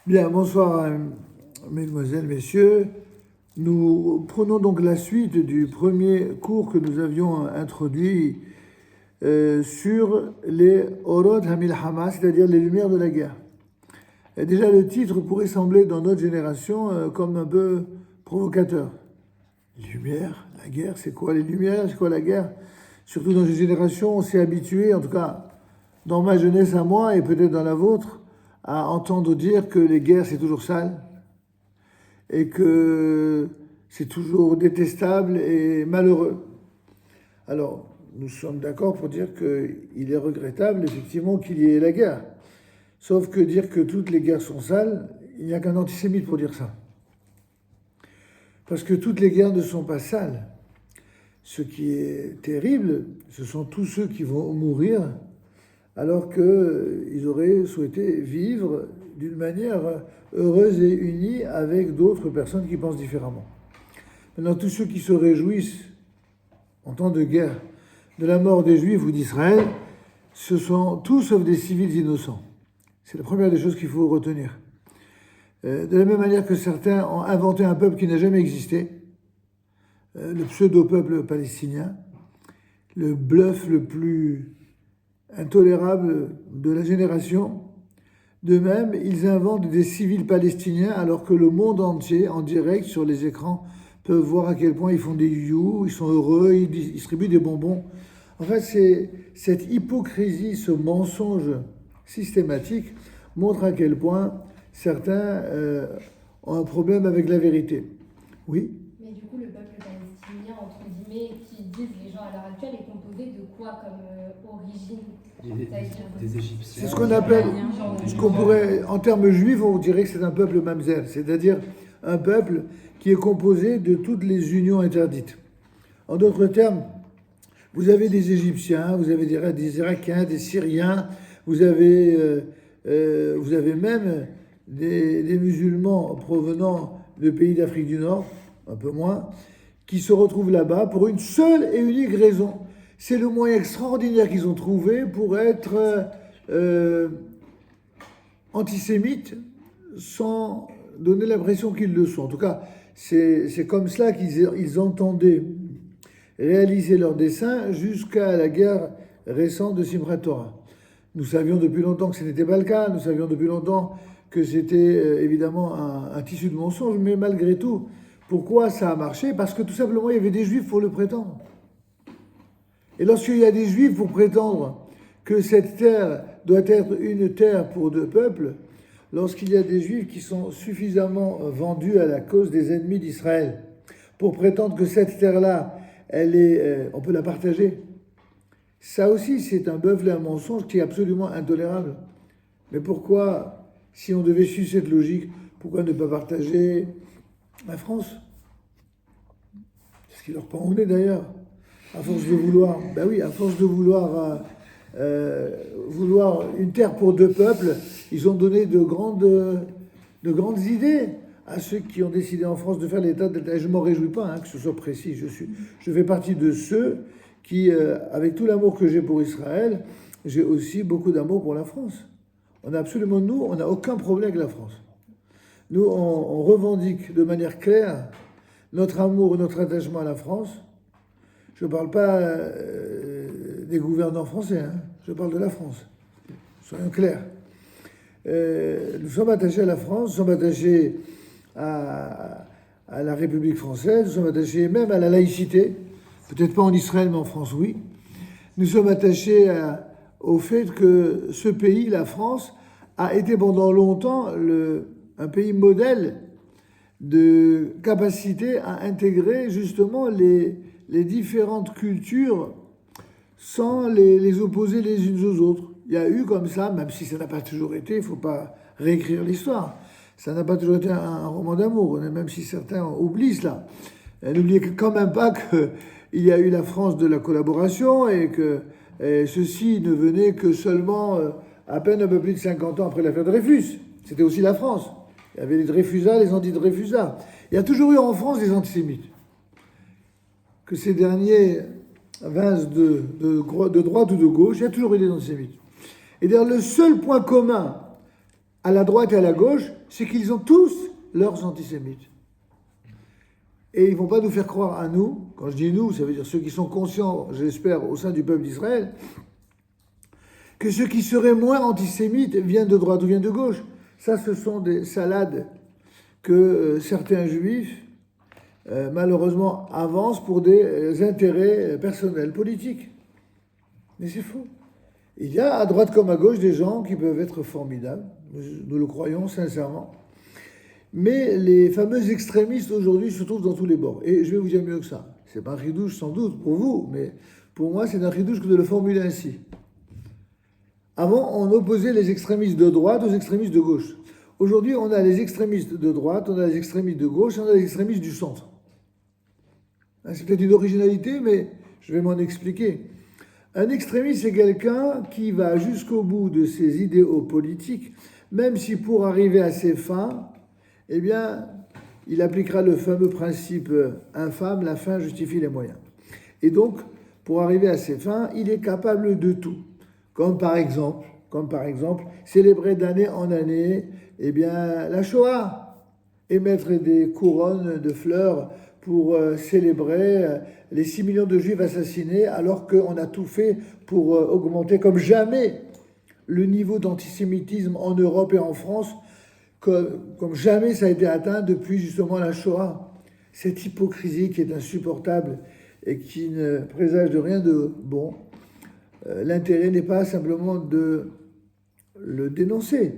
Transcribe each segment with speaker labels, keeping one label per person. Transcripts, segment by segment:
Speaker 1: Bien, bonsoir, mesdemoiselles, messieurs. Nous prenons donc la suite du premier cours que nous avions introduit sur les Orod HaMilhama, c'est-à-dire les lumières de la guerre. Et déjà, le titre pourrait sembler, dans notre génération, comme un peu provocateur. Les lumières, la guerre, c'est quoi les lumières, c'est quoi la guerre? Surtout dans une génération, on s'est habitué, en tout cas dans ma jeunesse à moi et peut-être dans la vôtre, à entendre dire que les guerres, c'est toujours sale et que c'est toujours détestable et malheureux. Alors, nous sommes d'accord pour dire qu'il est regrettable, effectivement, qu'il y ait la guerre. Sauf que dire que toutes les guerres sont sales, il n'y a qu'un antisémite pour dire ça. Parce que toutes les guerres ne sont pas sales. Ce qui est terrible, ce sont tous ceux qui vont mourir alors qu'ils auraient souhaité vivre d'une manière heureuse et unie avec d'autres personnes qui pensent différemment. Maintenant, tous ceux qui se réjouissent en temps de guerre de la mort des Juifs ou d'Israël, ce sont tous sauf des civils innocents. C'est la première des choses qu'il faut retenir. De la même manière que certains ont inventé un peuple qui n'a jamais existé, le pseudo-peuple palestinien, le bluff le plus intolérable de la génération. De même, ils inventent des civils palestiniens alors que le monde entier, en direct sur les écrans, peuvent voir à quel point ils font des you, ils sont heureux, ils distribuent des bonbons. En fait, cette hypocrisie, ce mensonge systématique montre à quel point certains ont un problème avec la vérité. Oui?
Speaker 2: Mais du coup, le peuple palestinien, entre guillemets, qui disent les gens à l'heure actuelle, est composé de quoi comme origine?
Speaker 3: Des Égyptiens.
Speaker 1: C'est ce qu'on appelle, ce qu'on pourrait, en termes juifs, on dirait que c'est un peuple mamzer, c'est-à-dire un peuple qui est composé de toutes les unions interdites. En d'autres termes, vous avez des Égyptiens, vous avez des Irakiens, des Syriens, vous avez même des musulmans provenant de pays d'Afrique du Nord, un peu moins, qui se retrouvent là-bas pour une seule et unique raison. C'est le moyen extraordinaire qu'ils ont trouvé pour être antisémites sans donner l'impression qu'ils le sont. En tout cas, c'est comme cela qu'ils entendaient réaliser leur dessein jusqu'à la guerre récente de Simchat Torah. Nous savions depuis longtemps que ce n'était pas le cas, nous savions depuis longtemps que c'était évidemment un tissu de mensonges, mais malgré tout, pourquoi ça a marché? Parce que tout simplement, il y avait des juifs pour le prétendre. Et lorsqu'il y a des juifs pour prétendre que cette terre doit être une terre pour deux peuples, lorsqu'il y a des juifs qui sont suffisamment vendus à la cause des ennemis d'Israël pour prétendre que cette terre-là, on peut la partager, ça aussi c'est un bœuf et un mensonge qui est absolument intolérable. Mais pourquoi, si on devait suivre cette logique, pourquoi ne pas partager la France? C'est ce qui leur pend au nez d'ailleurs. À force de vouloir, ben oui, à force de vouloir une terre pour deux peuples, ils ont donné de grandes idées à ceux qui ont décidé en France de faire l'État d'État. Je ne m'en réjouis pas que ce soit précis. Je fais partie de ceux qui, avec tout l'amour que j'ai pour Israël, j'ai aussi beaucoup d'amour pour la France. On n'a aucun problème avec la France. Nous, on revendique de manière claire notre amour et notre attachement à la France. Je ne parle pas des gouvernants français, je parle de la France. Soyons clairs. Nous sommes attachés à la France, nous sommes attachés à la République française, nous sommes attachés même à la laïcité, peut-être pas en Israël, mais en France, oui. Nous sommes attachés au fait que ce pays, la France, a été pendant longtemps un pays modèle de capacité à intégrer justement les différentes cultures sans les opposer les unes aux autres. Il y a eu comme ça, même si ça n'a pas toujours été, il ne faut pas réécrire l'histoire, ça n'a pas toujours été un roman d'amour, même si certains oublient cela. N'oubliez quand même pas qu'il y a eu la France de la collaboration et que ceci ne venait que seulement à peine un peu plus de 50 ans après l'affaire Dreyfus. C'était aussi la France. Il y avait les Dreyfusards, les anti-Dreyfusards. Il y a toujours eu en France des antisémites. Que ces derniers vincent de droite ou de gauche, il y a toujours eu des antisémites. Et d'ailleurs, le seul point commun à la droite et à la gauche, c'est qu'ils ont tous leurs antisémites. Et ils ne vont pas nous faire croire à nous, quand je dis nous, ça veut dire ceux qui sont conscients, j'espère, au sein du peuple d'Israël, que ceux qui seraient moins antisémites viennent de droite ou viennent de gauche. Ça, ce sont des salades que certains juifs, malheureusement, avancent pour des intérêts personnels, politiques. Mais c'est faux. Il y a à droite comme à gauche des gens qui peuvent être formidables, nous le croyons sincèrement. Mais les fameux extrémistes aujourd'hui se trouvent dans tous les bords. Et je vais vous dire mieux que ça. C'est pas un ridouche sans doute pour vous, mais pour moi c'est un ridouche que de le formuler ainsi. Avant, on opposait les extrémistes de droite aux extrémistes de gauche. Aujourd'hui, on a les extrémistes de droite, on a les extrémistes de gauche, et on a les extrémistes du centre. C'est peut-être une originalité, mais je vais m'en expliquer. Un extrémiste, c'est quelqu'un qui va jusqu'au bout de ses idéaux politiques, même si pour arriver à ses fins, eh bien, il appliquera le fameux principe infâme, la fin justifie les moyens. Et donc, pour arriver à ses fins, il est capable de tout. Comme par exemple, célébrer d'année en année, eh bien, la Shoah, et mettre des couronnes de fleurs pour célébrer les 6 millions de Juifs assassinés, alors qu'on a tout fait pour augmenter comme jamais le niveau d'antisémitisme en Europe et en France, comme jamais ça a été atteint depuis justement la Shoah. Cette hypocrisie qui est insupportable et qui ne présage de rien de bon. L'intérêt n'est pas simplement de le dénoncer,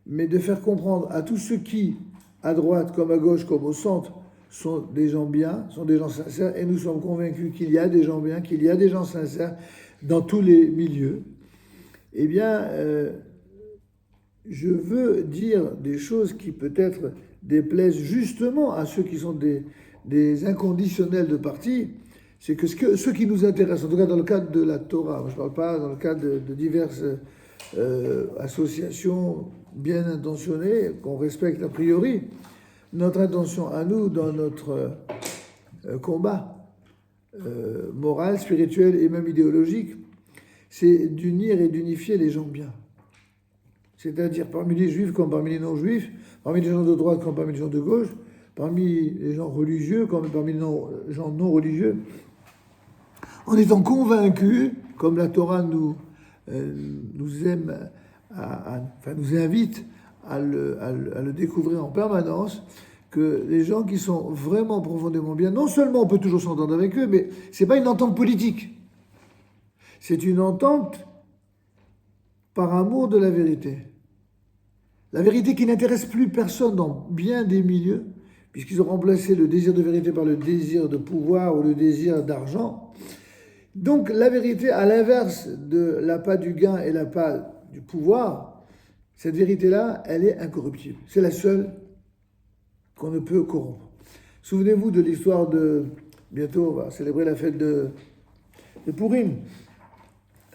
Speaker 1: mais de faire comprendre à tous ceux qui, à droite comme à gauche comme au centre, sont des gens bien, sont des gens sincères, et nous sommes convaincus qu'il y a des gens bien, qu'il y a des gens sincères dans tous les milieux. Eh bien, je veux dire des choses qui peut-être déplaisent justement à ceux qui sont des inconditionnels de parti. C'est que ce qui nous intéresse, en tout cas dans le cadre de la Torah, je ne parle pas dans le cadre de diverses associations bien intentionnées, qu'on respecte a priori, notre intention à nous, dans notre combat moral, spirituel et même idéologique, c'est d'unir et d'unifier les gens bien. C'est-à-dire parmi les juifs comme parmi les non-juifs, parmi les gens de droite comme parmi les gens de gauche, parmi les gens religieux comme parmi les gens non religieux, en étant convaincus, comme la Torah nous invite à le découvrir en permanence, que les gens qui sont vraiment profondément bien, non seulement on peut toujours s'entendre avec eux, mais ce n'est pas une entente politique. C'est une entente par amour de la vérité. La vérité qui n'intéresse plus personne dans bien des milieux, puisqu'ils ont remplacé le désir de vérité par le désir de pouvoir ou le désir d'argent. Donc la vérité, à l'inverse de l'appât du gain et l'appât du pouvoir, cette vérité-là, elle est incorruptible. C'est la seule qu'on ne peut corrompre. Souvenez-vous de l'histoire de... Bientôt, on va célébrer la fête de Purim,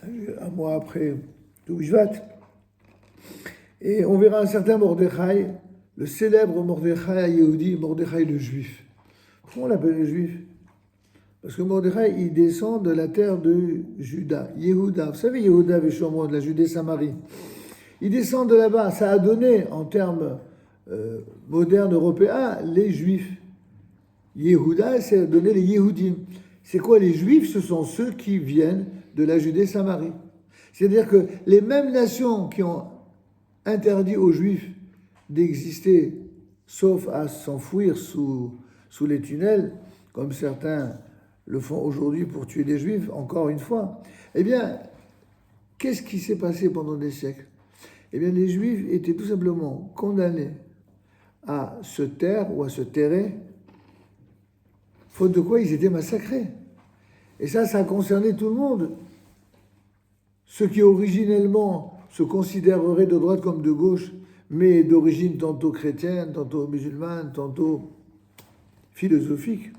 Speaker 1: un mois après Toushvat. Et on verra un certain Mordechai, le célèbre Mordechai Yehudi, Mordechai le juif. Pourquoi on l'appelle le juif? Parce que Mordechai, il descend de la terre de Juda, Yehuda. Vous savez, Yehuda et Shomron, de la Judée-Samarie. Il descend de là-bas. Ça a donné, en termes modernes européens, les Juifs. Yehuda, c'est donné les Yehudim. C'est quoi les Juifs? Ce sont ceux qui viennent de la Judée-Samarie. C'est-à-dire que les mêmes nations qui ont interdit aux Juifs d'exister, sauf à s'enfouir sous les tunnels, comme certains le font aujourd'hui pour tuer des Juifs, encore une fois. Eh bien, qu'est-ce qui s'est passé pendant des siècles? Eh bien, les Juifs étaient tout simplement condamnés à se taire ou à se terrer, faute de quoi ils étaient massacrés. Et ça a concerné tout le monde. Ceux qui originellement se considéreraient de droite comme de gauche, mais d'origine tantôt chrétienne, tantôt musulmane, tantôt philosophique.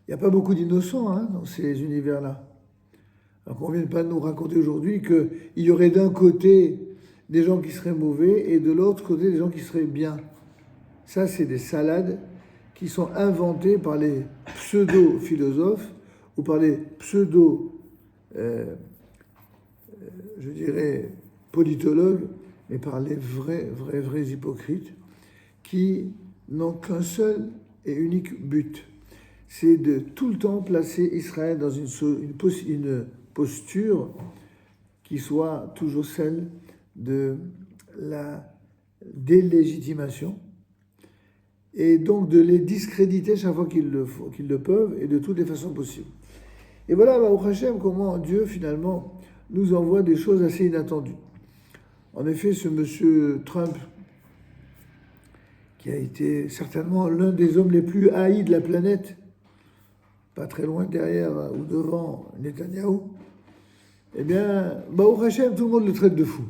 Speaker 1: Il n'y a pas beaucoup d'innocents dans ces univers-là. Alors qu'on ne vienne pas nous raconter aujourd'hui qu'il y aurait d'un côté des gens qui seraient mauvais et de l'autre côté des gens qui seraient bien. Ça, c'est des salades qui sont inventées par les pseudo-philosophes ou par les je dirais, politologues mais par les vrais hypocrites qui n'ont qu'un seul et unique but. C'est de tout le temps placer Israël dans une posture qui soit toujours celle de la délégitimation et donc de les discréditer chaque fois qu'ils le peuvent et de toutes les façons possibles. Et voilà, Baruch Hashem, comment Dieu finalement nous envoie des choses assez inattendues. En effet, ce monsieur Trump, qui a été certainement l'un des hommes les plus haïs de la planète, pas très loin derrière ou devant Netanyahou, eh bien, Baruch Hashem, tout le monde le traite de fou.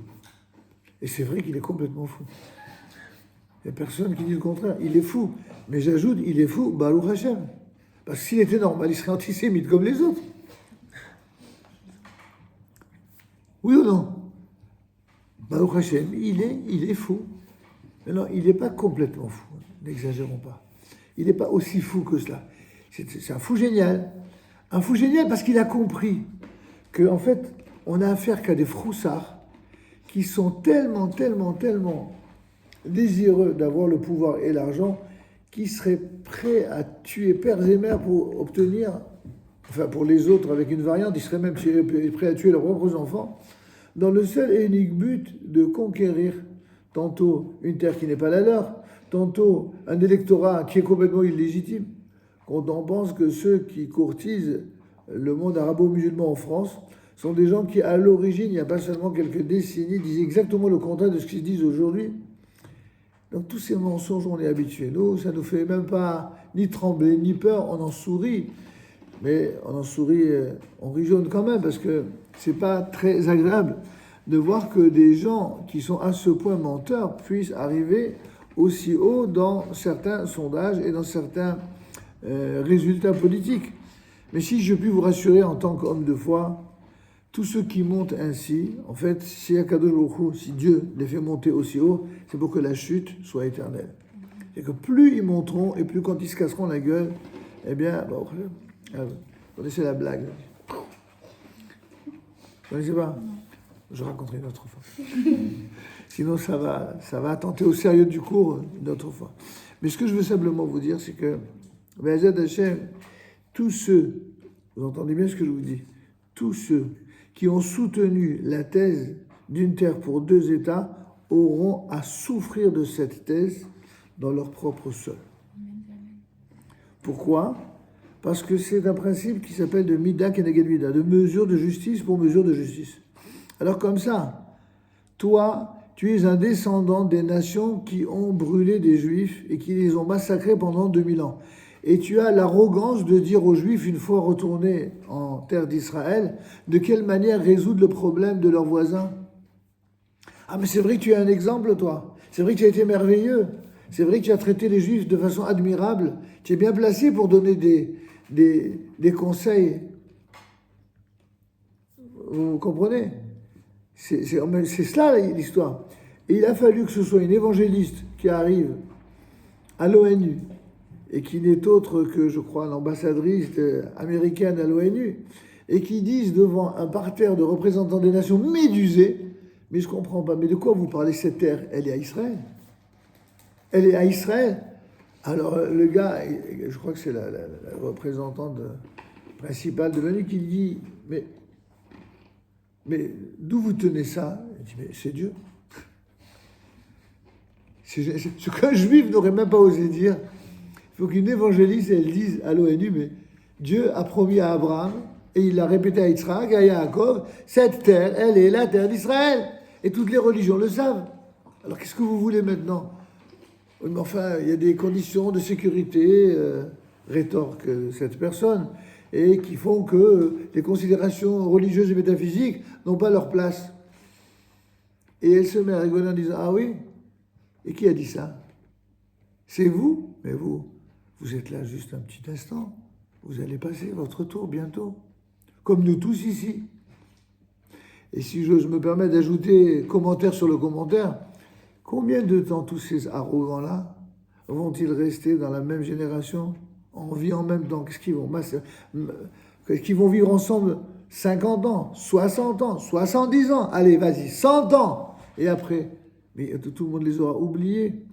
Speaker 1: Et c'est vrai qu'il est complètement fou. Il n'y a personne qui dit le contraire. Il est fou. Mais j'ajoute, il est fou, Baruch Hashem. Parce que s'il était normal, il serait antisémite comme les autres. Oui ou non? Baruch Hashem, il est fou. Mais non, il n'est pas complètement fou. N'exagérons pas. Il n'est pas aussi fou que cela. C'est un fou génial. Un fou génial parce qu'il a compris qu'en fait, on a affaire qu'à des froussards qui sont tellement désireux d'avoir le pouvoir et l'argent qu'ils seraient prêts à tuer pères et mères pour obtenir, enfin pour les autres avec une variante, ils seraient même prêts à tuer leurs propres enfants, dans le seul et unique but de conquérir tantôt une terre qui n'est pas la leur, tantôt un électorat qui est complètement illégitime. Quand on pense que ceux qui courtisent le monde arabo-musulman en France sont des gens qui, à l'origine, il n'y a pas seulement quelques décennies, disaient exactement le contraire de ce qu'ils disent aujourd'hui. Donc tous ces mensonges, on est habitués. Nous, ça ne nous fait même pas ni trembler, ni peur, on en sourit. Mais on en sourit, on rit jaune quand même, parce que c'est pas très agréable de voir que des gens qui sont à ce point menteurs puissent arriver aussi haut dans certains sondages et dans certains résultats politiques. Mais si je puis vous rassurer en tant qu'homme de foi, tous ceux qui montent ainsi, en fait, si Akadosh Baruch Hu, si Dieu les fait monter aussi haut, c'est pour que la chute soit éternelle. Et que plus ils monteront, et plus quand ils se casseront la gueule, eh bien, bon, vous connaissez la blague. Vous connaissez pas? Je raconterai une autre fois. Sinon, ça va attenter au sérieux du cours une autre fois. Mais ce que je veux simplement vous dire, c'est que, Be'ezrat Hashem, tous ceux, vous entendez bien ce que je vous dis, tous ceux qui ont soutenu la thèse d'une terre pour deux États auront à souffrir de cette thèse dans leur propre sol. Pourquoi? Parce que c'est un principe qui s'appelle de Mida Keneged Mida, de mesure de justice pour mesure de justice. Alors comme ça, toi, tu es un descendant des nations qui ont brûlé des Juifs et qui les ont massacrés pendant 2000 ans. Et tu as l'arrogance de dire aux Juifs, une fois retournés en terre d'Israël, de quelle manière résoudre le problème de leurs voisins. Ah, mais c'est vrai que tu es un exemple, toi. C'est vrai que tu as été merveilleux. C'est vrai que tu as traité les Juifs de façon admirable. Tu es bien placé pour donner des conseils. Vous comprenez? C'est cela l'histoire. Et il a fallu que ce soit une évangéliste qui arrive à l'ONU, et qui n'est autre que, je crois, l'ambassadrice américaine à l'ONU, et qui disent devant un parterre de représentants des nations médusés, mais je ne comprends pas, mais de quoi vous parlez? Cette terre, elle est à Israël. Elle est à Israël. Alors le gars, je crois que c'est la représentante principale de l'ONU, qui dit, mais d'où vous tenez ça? Il dit, mais c'est Dieu. Ce qu'un juif n'aurait même pas osé dire. Il faut qu'une évangéliste, elle dise à l'ONU, mais Dieu a promis à Abraham, et il l'a répété à Yitzhak, à Yaakov, cette terre, elle est la terre d'Israël. Et toutes les religions le savent. Alors qu'est-ce que vous voulez maintenant? Mais enfin, il y a des conditions de sécurité, rétorque cette personne, et qui font que les considérations religieuses et métaphysiques n'ont pas leur place. Et elle se met à rigoler en disant, ah oui? Et qui a dit ça? C'est vous? Mais vous êtes là juste un petit instant. Vous allez passer votre tour bientôt. Comme nous tous ici. Et si je me permets d'ajouter commentaire sur le commentaire, combien de temps tous ces arrogants-là vont-ils rester dans la même génération, en vie en même temps? Qu'est-ce qu'ils vont vivre ensemble 50 ans, 60 ans, 70 ans? Allez, vas-y, 100 ans. Et après, mais tout le monde les aura oubliés.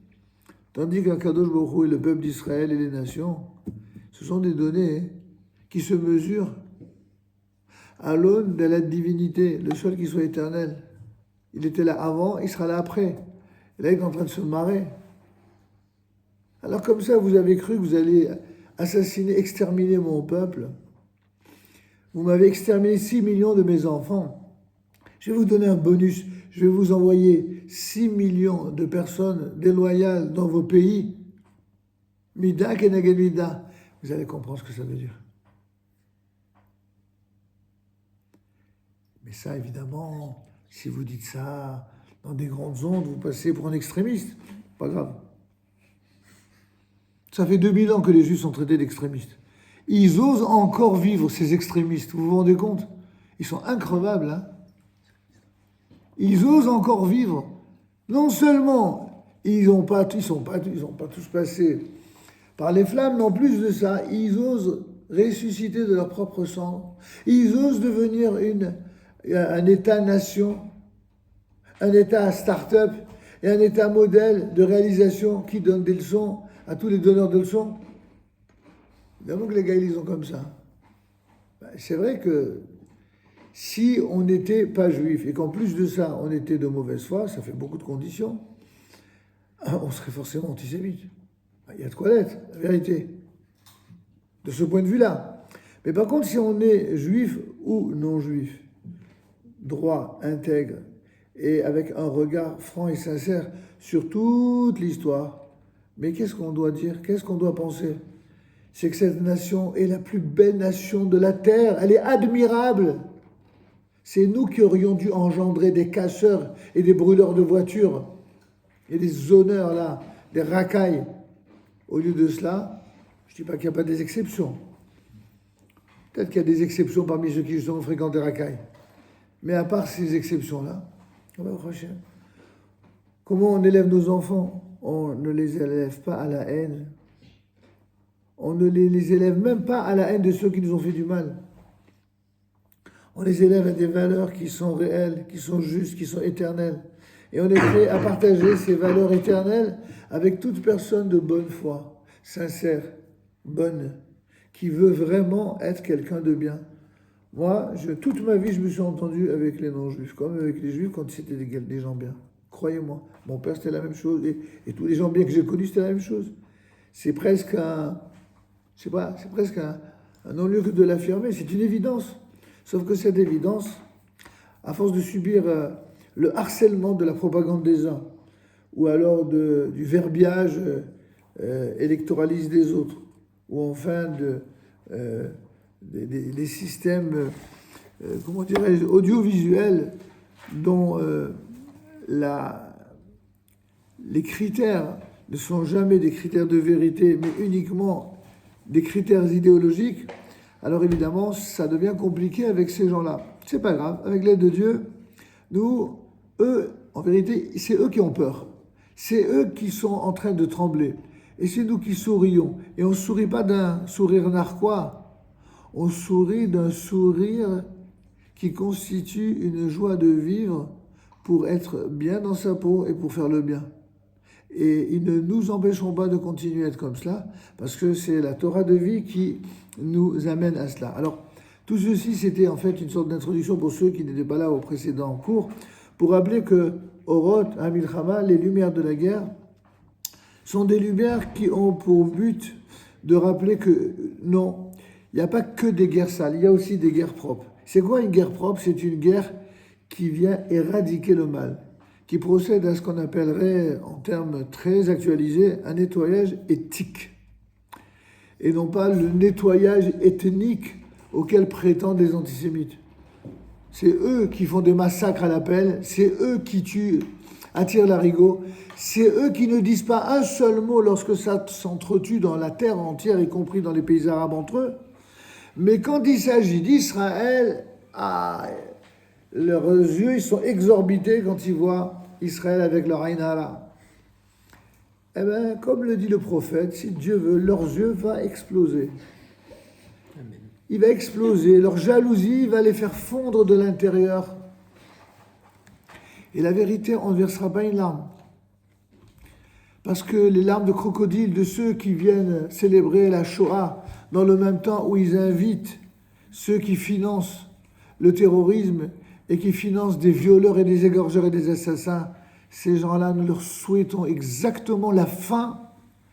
Speaker 1: Tandis qu'Akadosh Baruch Hu et le peuple d'Israël et les nations, ce sont des données qui se mesurent à l'aune de la divinité, le seul qui soit éternel. Il était là avant, il sera là après. Et là, il est en train de se marrer. Alors comme ça, vous avez cru que vous allez assassiner, exterminer mon peuple. Vous m'avez exterminé 6 millions de mes enfants. Je vais vous donner un bonus. Je vais vous envoyer 6 millions de personnes déloyales dans vos pays. Mida keneged mida. Vous allez comprendre ce que ça veut dire. Mais ça, évidemment, si vous dites ça dans des grandes ondes, vous passez pour un extrémiste. Pas grave. Ça fait 2000 ans que les Juifs sont traités d'extrémistes. Ils osent encore vivre, ces extrémistes. Vous vous rendez compte? Ils sont increvables, hein? Ils osent encore vivre. Non seulement ils n'ont pas tous passé par les flammes, mais en plus de ça, ils osent ressusciter de leur propre sang. Ils osent devenir un État-nation, un État start-up et un État modèle de réalisation qui donne des leçons à tous les donneurs de leçons. Évidemment que les gars, ils sont comme ça. C'est vrai que si on n'était pas juif et qu'en plus de ça, on était de mauvaise foi, ça fait beaucoup de conditions, on serait forcément antisémite. Il y a de quoi l'être, la vérité. De ce point de vue-là. Mais par contre, si on est juif ou non juif, droit, intègre, et avec un regard franc et sincère sur toute l'histoire, mais qu'est-ce qu'on doit dire? Qu'est-ce qu'on doit penser? C'est que cette nation est la plus belle nation de la terre. Elle est admirable. C'est nous qui aurions dû engendrer des casseurs et des brûleurs de voitures et des honneurs là, des racailles. Au lieu de cela, je ne dis pas qu'il n'y a pas des exceptions. Peut-être qu'il y a des exceptions parmi ceux qui justement fréquentent des racailles. Mais à part ces exceptions-là, comment on élève nos enfants? On ne les élève pas à la haine. On ne les élève même pas à la haine de ceux qui nous ont fait du mal. On les élève à des valeurs qui sont réelles, qui sont justes, qui sont éternelles. Et on est prêt à partager ces valeurs éternelles avec toute personne de bonne foi, sincère, bonne, qui veut vraiment être quelqu'un de bien. Moi, toute ma vie, je me suis entendu avec les non-juifs, comme avec les juifs quand c'était des gens bien. Croyez-moi, mon père, c'était la même chose. Et tous les gens bien que j'ai connus, c'était la même chose. C'est presque un non-lieu que de l'affirmer, c'est une évidence. Sauf que cette évidence, à force de subir le harcèlement de la propagande des uns, ou alors du verbiage électoraliste des autres, ou enfin des systèmes, comment dirais-je, audiovisuels dont les critères ne sont jamais des critères de vérité, mais uniquement des critères idéologiques, alors évidemment, ça devient compliqué avec ces gens-là. C'est pas grave, avec l'aide de Dieu, eux, en vérité, c'est eux qui ont peur. C'est eux qui sont en train de trembler. Et c'est nous qui sourions. Et on ne sourit pas d'un sourire narquois. On sourit d'un sourire qui constitue une joie de vivre pour être bien dans sa peau et pour faire le bien. Et ils ne nous empêcheront pas de continuer à être comme cela, parce que c'est la Torah de vie qui nous amène à cela. Alors, tout ceci, c'était en fait une sorte d'introduction pour ceux qui n'étaient pas là au précédent cours, pour rappeler que Oroth, Hamilchama, les lumières de la guerre, sont des lumières qui ont pour but de rappeler que non, il n'y a pas que des guerres sales, il y a aussi des guerres propres. C'est quoi une guerre propre? C'est une guerre qui vient éradiquer le mal, qui procède à ce qu'on appellerait, en termes très actualisés, un nettoyage éthique, et non pas le nettoyage ethnique auquel prétendent les antisémites. C'est eux qui font des massacres à l'appel, c'est eux qui tuent, attirent l'arigot, c'est eux qui ne disent pas un seul mot lorsque ça s'entretue dans la terre entière, y compris dans les pays arabes entre eux. Mais quand il s'agit d'Israël, leurs yeux ils sont exorbités quand ils voient Israël avec leur Aïn Hara. Eh bien, comme le dit le prophète, si Dieu veut, leurs yeux vont exploser.
Speaker 3: Amen.
Speaker 1: Il va exploser, leur jalousie va les faire fondre de l'intérieur. Et la vérité, on ne versera pas une larme. Parce que les larmes de crocodile de ceux qui viennent célébrer la Shoah dans le même temps où ils invitent ceux qui financent le terrorisme et qui financent des violeurs et des égorgeurs et des assassins, ces gens-là, nous leur souhaitons exactement la fin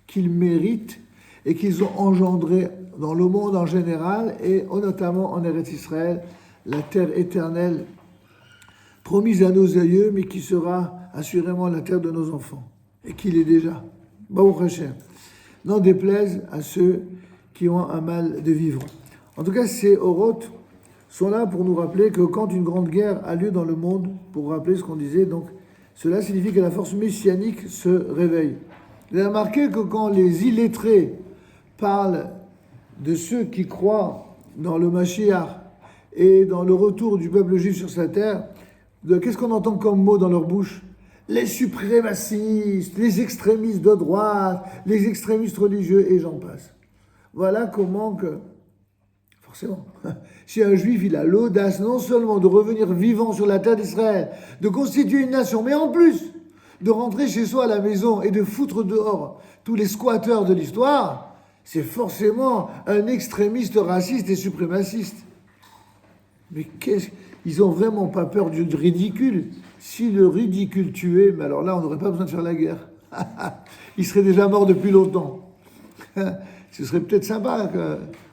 Speaker 1: qu'ils méritent et qu'ils ont engendré dans le monde en général et notamment en Eretz Israël, la terre éternelle promise à nos aïeux, mais qui sera assurément la terre de nos enfants, et qui l'est déjà. Baruch Hashem. N'en déplaise à ceux qui ont un mal de vivre. En tout cas, ces orotes sont là pour nous rappeler que quand une grande guerre a lieu dans le monde, pour rappeler ce qu'on disait, donc cela signifie que la force messianique se réveille. Vous avez remarqué que quand les illettrés parlent de ceux qui croient dans le Mashiach et dans le retour du peuple juif sur sa terre, qu'est-ce qu'on entend comme mot dans leur bouche? Les suprémacistes, les extrémistes de droite, les extrémistes religieux, et j'en passe. Voilà comment que, forcément, si un juif il a l'audace non seulement de revenir vivant sur la terre d'Israël, de constituer une nation, mais en plus de rentrer chez soi à la maison et de foutre dehors tous les squatteurs de l'histoire, c'est forcément un extrémiste raciste et suprémaciste. Mais ils n'ont vraiment pas peur du ridicule. Si le ridicule tuait, mais alors là, on n'aurait pas besoin de faire la guerre. Ils seraient déjà morts depuis longtemps. Ce serait peut-être sympa.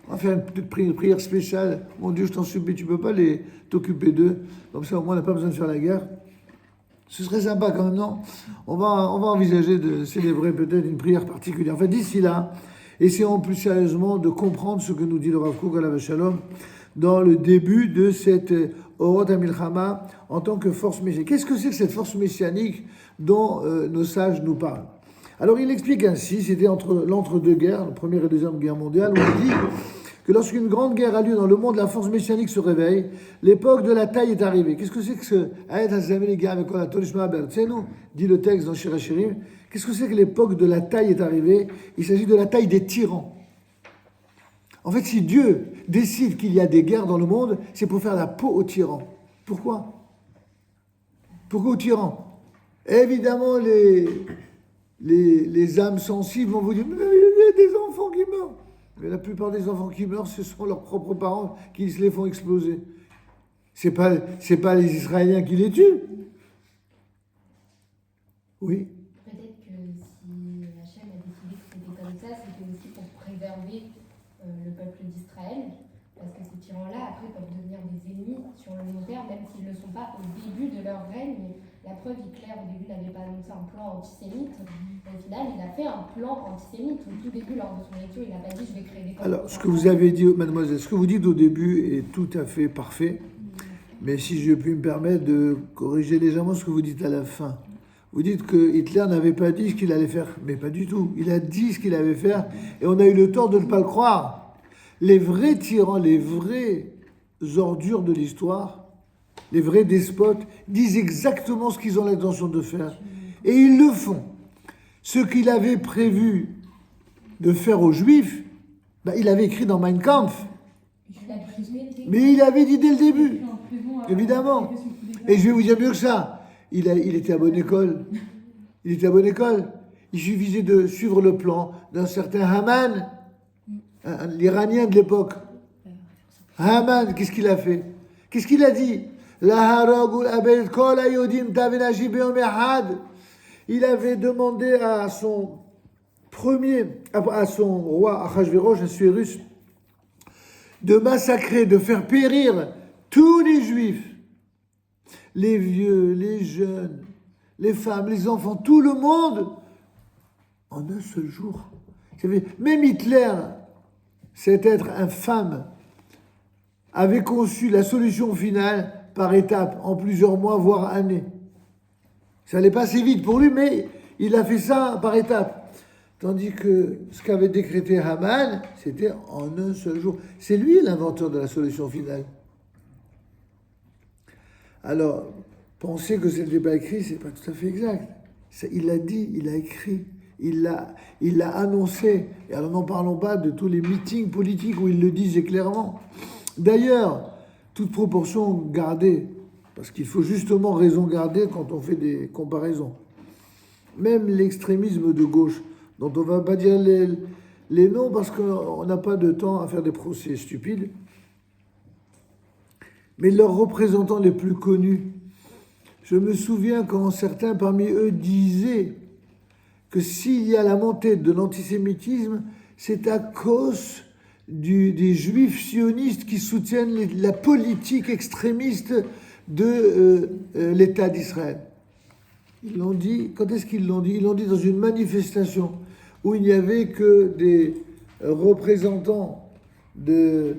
Speaker 1: On va faire une petite prière spéciale. Mon Dieu, je t'en supplie, tu ne peux pas t'occuper d'eux. Comme ça, au moins, on n'a pas besoin de faire la guerre. Ce serait sympa quand même, non? On va envisager de célébrer peut-être une prière particulière. Enfin, d'ici là, essayons plus sérieusement de comprendre ce que nous dit le Rav Kook alav shalom dans le début de cette Orot HaMilchama en tant que force messianique. Qu'est-ce que c'est que cette force messianique dont nos sages nous parlent? Alors il explique ainsi, c'était entre l'entre-deux-guerres, la première et deuxième guerre mondiale, où il dit que lorsqu'une grande guerre a lieu dans le monde, la force messianique se réveille, l'époque de la taille est arrivée. Qu'est-ce que c'est que ce Ayat HaZameh les gars avec quoi la Tolishma Bertzenu, dit le texte dans Shir HaShirim. Qu'est-ce que c'est que l'époque de la taille est arrivée? Il s'agit de la taille des tyrans. En fait, si Dieu décide qu'il y a des guerres dans le monde, c'est pour faire la peau aux tyrans. Pourquoi? Pourquoi aux tyrans? Évidemment, les âmes sensibles vont vous dire « Mais il y a des enfants qui meurent !» Mais la plupart des enfants qui meurent, ce sont leurs propres parents qui se les font exploser. C'est pas les Israéliens qui les tuent. Oui.
Speaker 2: Peut-être que si Hachem a décidé que c'était comme ça, c'était aussi pour préserver le peuple d'Israël, parce que ces tyrans-là, après, peuvent devenir des ennemis sur le long terme, même s'ils ne le sont pas au début de leur règne. La preuve, Hitler, au début, n'avait pas annoncé un plan antisémite. Au final, il a fait un plan antisémite. Au tout début, lors de son lecture, il n'a pas dit « je vais créer des camps ».
Speaker 1: Alors, ce que vous avez dit, mademoiselle, ce que vous dites au début est tout à fait parfait. Mais si je puis me permettre de corriger légèrement ce que vous dites à la fin. Vous dites que Hitler n'avait pas dit ce qu'il allait faire. Mais pas du tout. Il a dit ce qu'il allait faire et on a eu le tort de ne pas le croire. Les vrais tyrans, les vraies ordures de l'histoire, les vrais despotes, disent exactement ce qu'ils ont l'intention de faire. Et ils le font. Ce qu'il avait prévu de faire aux Juifs, il avait écrit dans Mein Kampf. Mais il avait dit dès le début. Évidemment. Et je vais vous dire mieux que ça. Il était à bonne école. Il était à bonne école. Il suffisait de suivre le plan d'un certain Haman, l'Iranien de l'époque. Haman, qu'est-ce qu'il a fait? Qu'est-ce qu'il a dit? Il avait demandé à son roi Achashverosh, Assuérus, de massacrer, de faire périr tous les Juifs. Les vieux, les jeunes, les femmes, les enfants, tout le monde, en un seul jour. Même Hitler, cet être infâme, avait conçu la solution finale par étapes, en plusieurs mois, voire années. Ça allait pas assez vite pour lui, mais il a fait ça par étapes. Tandis que ce qu'avait décrété Haman, c'était en un seul jour. C'est lui l'inventeur de la solution finale. Alors, penser que ce n'était pas écrit, c'est pas tout à fait exact. Il l'a dit, il l'a écrit, il l'a annoncé. Et alors, n'en parlons pas de tous les meetings politiques où ils le disent clairement. D'ailleurs, toute proportion gardée, Parce qu'il faut justement raison garder quand on fait des comparaisons. Même l'extrémisme de gauche, dont on ne va pas dire les noms parce qu'on n'a pas de temps à faire des procès stupides, mais leurs représentants les plus connus, je me souviens quand certains parmi eux disaient que s'il y a la montée de l'antisémitisme, c'est à cause des juifs sionistes qui soutiennent la politique extrémiste de l'État d'Israël. Ils l'ont dit, quand est-ce qu'ils l'ont dit? Ils l'ont dit dans une manifestation où il n'y avait que des représentants de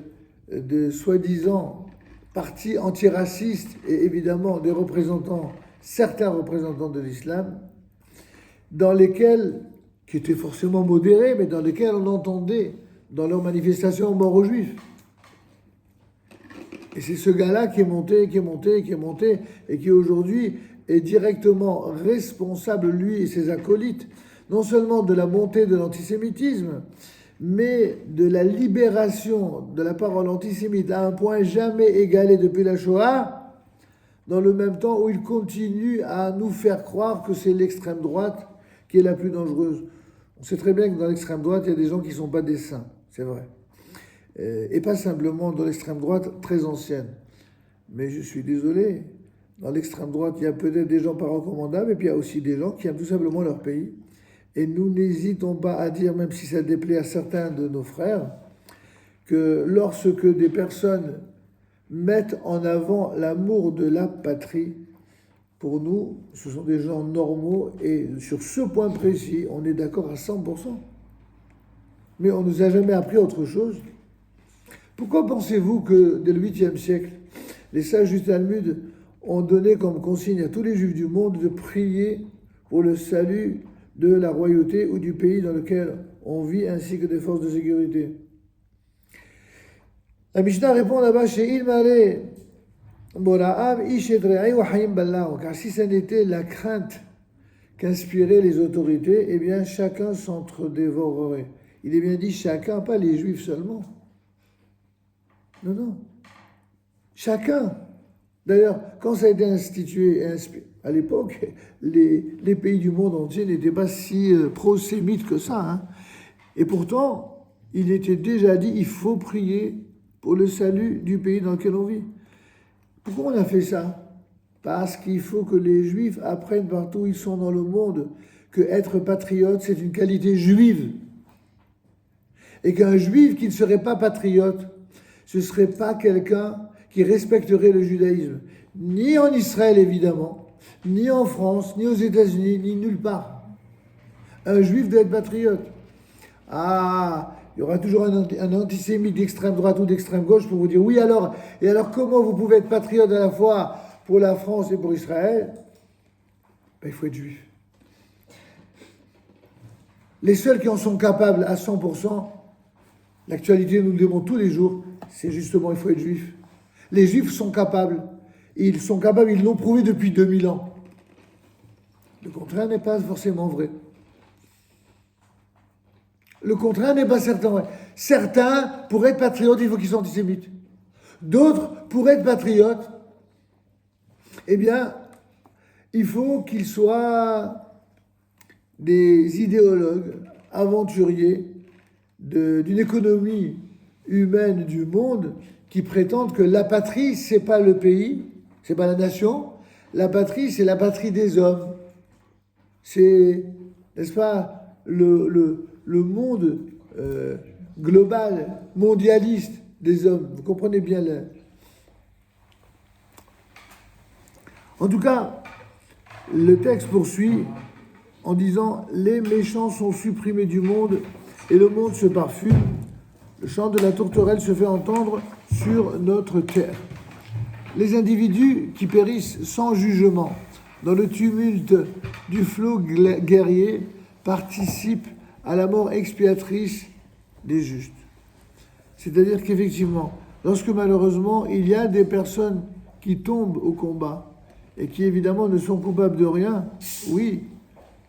Speaker 1: soi-disant partis antiracistes et évidemment certains représentants de l'islam, dans lesquels, qui étaient forcément modérés, mais dans lesquels on entendait dans leurs manifestations mort aux juifs. Et c'est ce gars-là qui est monté, et qui aujourd'hui est directement responsable, lui et ses acolytes, non seulement de la montée de l'antisémitisme, mais de la libération de la parole antisémite à un point jamais égalé depuis la Shoah, dans le même temps où il continue à nous faire croire que c'est l'extrême droite qui est la plus dangereuse. On sait très bien que dans l'extrême droite, il y a des gens qui ne sont pas des saints, c'est vrai. Et pas simplement dans l'extrême droite très ancienne. Mais je suis désolé, dans l'extrême droite, il y a peut-être des gens pas recommandables, et puis il y a aussi des gens qui aiment tout simplement leur pays. Et nous n'hésitons pas à dire, même si ça déplaît à certains de nos frères, que lorsque des personnes mettent en avant l'amour de la patrie, pour nous, ce sont des gens normaux, et sur ce point précis, on est d'accord à 100%. Mais on ne nous a jamais appris autre chose. Pourquoi pensez-vous que, dès le 8e siècle, les sages du Talmud ont donné comme consigne à tous les juifs du monde de prier pour le salut de la royauté ou du pays dans lequel on vit, ainsi que des forces de sécurité? La Mishnah répond là-bas chez Ilmare Bora'am Ishedre'ai wa Hayim Ballahu, car si ce n'était la crainte qu'inspiraient les autorités, eh bien chacun s'entre-dévorerait. Il est bien dit chacun, pas les juifs seulement. Non. Chacun. D'ailleurs, quand ça a été institué à l'époque, les pays du monde entier n'étaient pas si pro-sémites que ça. Hein. Et pourtant, il était déjà dit, il faut prier pour le salut du pays dans lequel on vit. Pourquoi on a fait ça? Parce qu'il faut que les Juifs apprennent partout où ils sont dans le monde que être patriote, c'est une qualité juive. Et qu'un Juif qui ne serait pas patriote, ce ne serait pas quelqu'un qui respecterait le judaïsme, ni en Israël évidemment, ni en France, ni aux États-Unis, ni nulle part. Un juif doit être patriote. Ah, il y aura toujours un antisémite d'extrême droite ou d'extrême gauche pour vous dire oui alors, et alors comment vous pouvez être patriote à la fois pour la France et pour Israël? Ben, il faut être juif. Les seuls qui en sont capables à 100%, l'actualité nous le démontre tous les jours, c'est justement il faut être juif. Les juifs sont capables. Ils l'ont prouvé depuis 2000 ans. Le contraire n'est pas forcément vrai. Le contraire n'est pas certain vrai. Certains, pour être patriotes, il faut qu'ils soient antisémites. D'autres, pour être patriotes, eh bien, il faut qu'ils soient des idéologues, aventuriers d'une économie humaine du monde qui prétendent que la patrie, c'est pas le pays, c'est pas la nation. La patrie, c'est la patrie des hommes. C'est, n'est-ce pas, le monde global, mondialiste des hommes. Vous comprenez bien En tout cas, le texte poursuit en disant « Les méchants sont supprimés du monde et le monde se parfume. Le chant de la tourterelle se fait entendre sur notre terre. Les individus qui périssent sans jugement dans le tumulte du flot guerrier participent à la mort expiatrice des justes. » C'est-à-dire qu'effectivement, lorsque malheureusement il y a des personnes qui tombent au combat et qui évidemment ne sont coupables de rien, oui,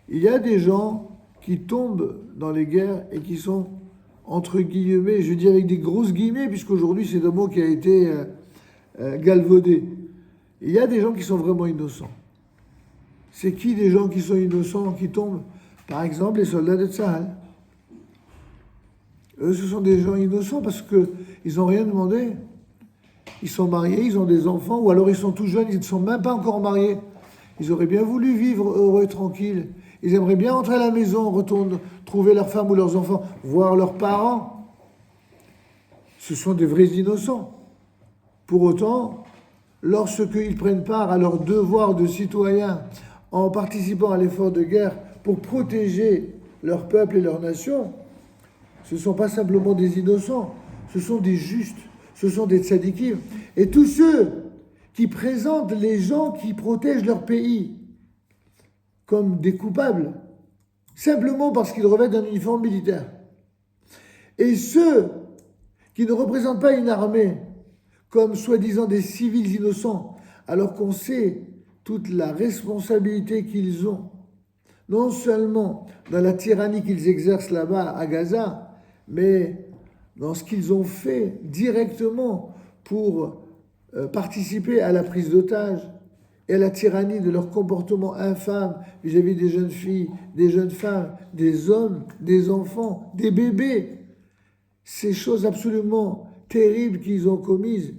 Speaker 1: il y a des gens qui tombent dans les guerres et qui sont, entre guillemets, je dis avec des grosses guillemets, puisqu'aujourd'hui c'est un mot qui a été galvaudé. Il y a des gens qui sont vraiment innocents. C'est qui des gens qui sont innocents, qui tombent? Par exemple, les soldats de Tsahal. Eux, ce sont des gens innocents parce qu'ils n'ont rien demandé. Ils sont mariés, ils ont des enfants, ou alors ils sont tout jeunes, ils ne sont même pas encore mariés. Ils auraient bien voulu vivre heureux, tranquilles. Ils aimeraient bien entrer à la maison, retourner, trouver leur femme ou leurs enfants, voir leurs parents. Ce sont des vrais innocents. Pour autant, lorsqu'ils prennent part à leur devoir de citoyens en participant à l'effort de guerre pour protéger leur peuple et leur nation, ce ne sont pas simplement des innocents, ce sont des justes, ce sont des tzadikim. Et tous ceux qui présentent les gens qui protègent leur pays comme des coupables, simplement parce qu'ils revêtent un uniforme militaire, et ceux qui ne représentent pas une armée comme soi-disant des civils innocents, alors qu'on sait toute la responsabilité qu'ils ont, non seulement dans la tyrannie qu'ils exercent là-bas à Gaza, mais dans ce qu'ils ont fait directement pour participer à la prise d'otages et à la tyrannie de leur comportement infâme vis-à-vis des jeunes filles, des jeunes femmes, des hommes, des enfants, des bébés. Ces choses absolument terribles qu'ils ont commises,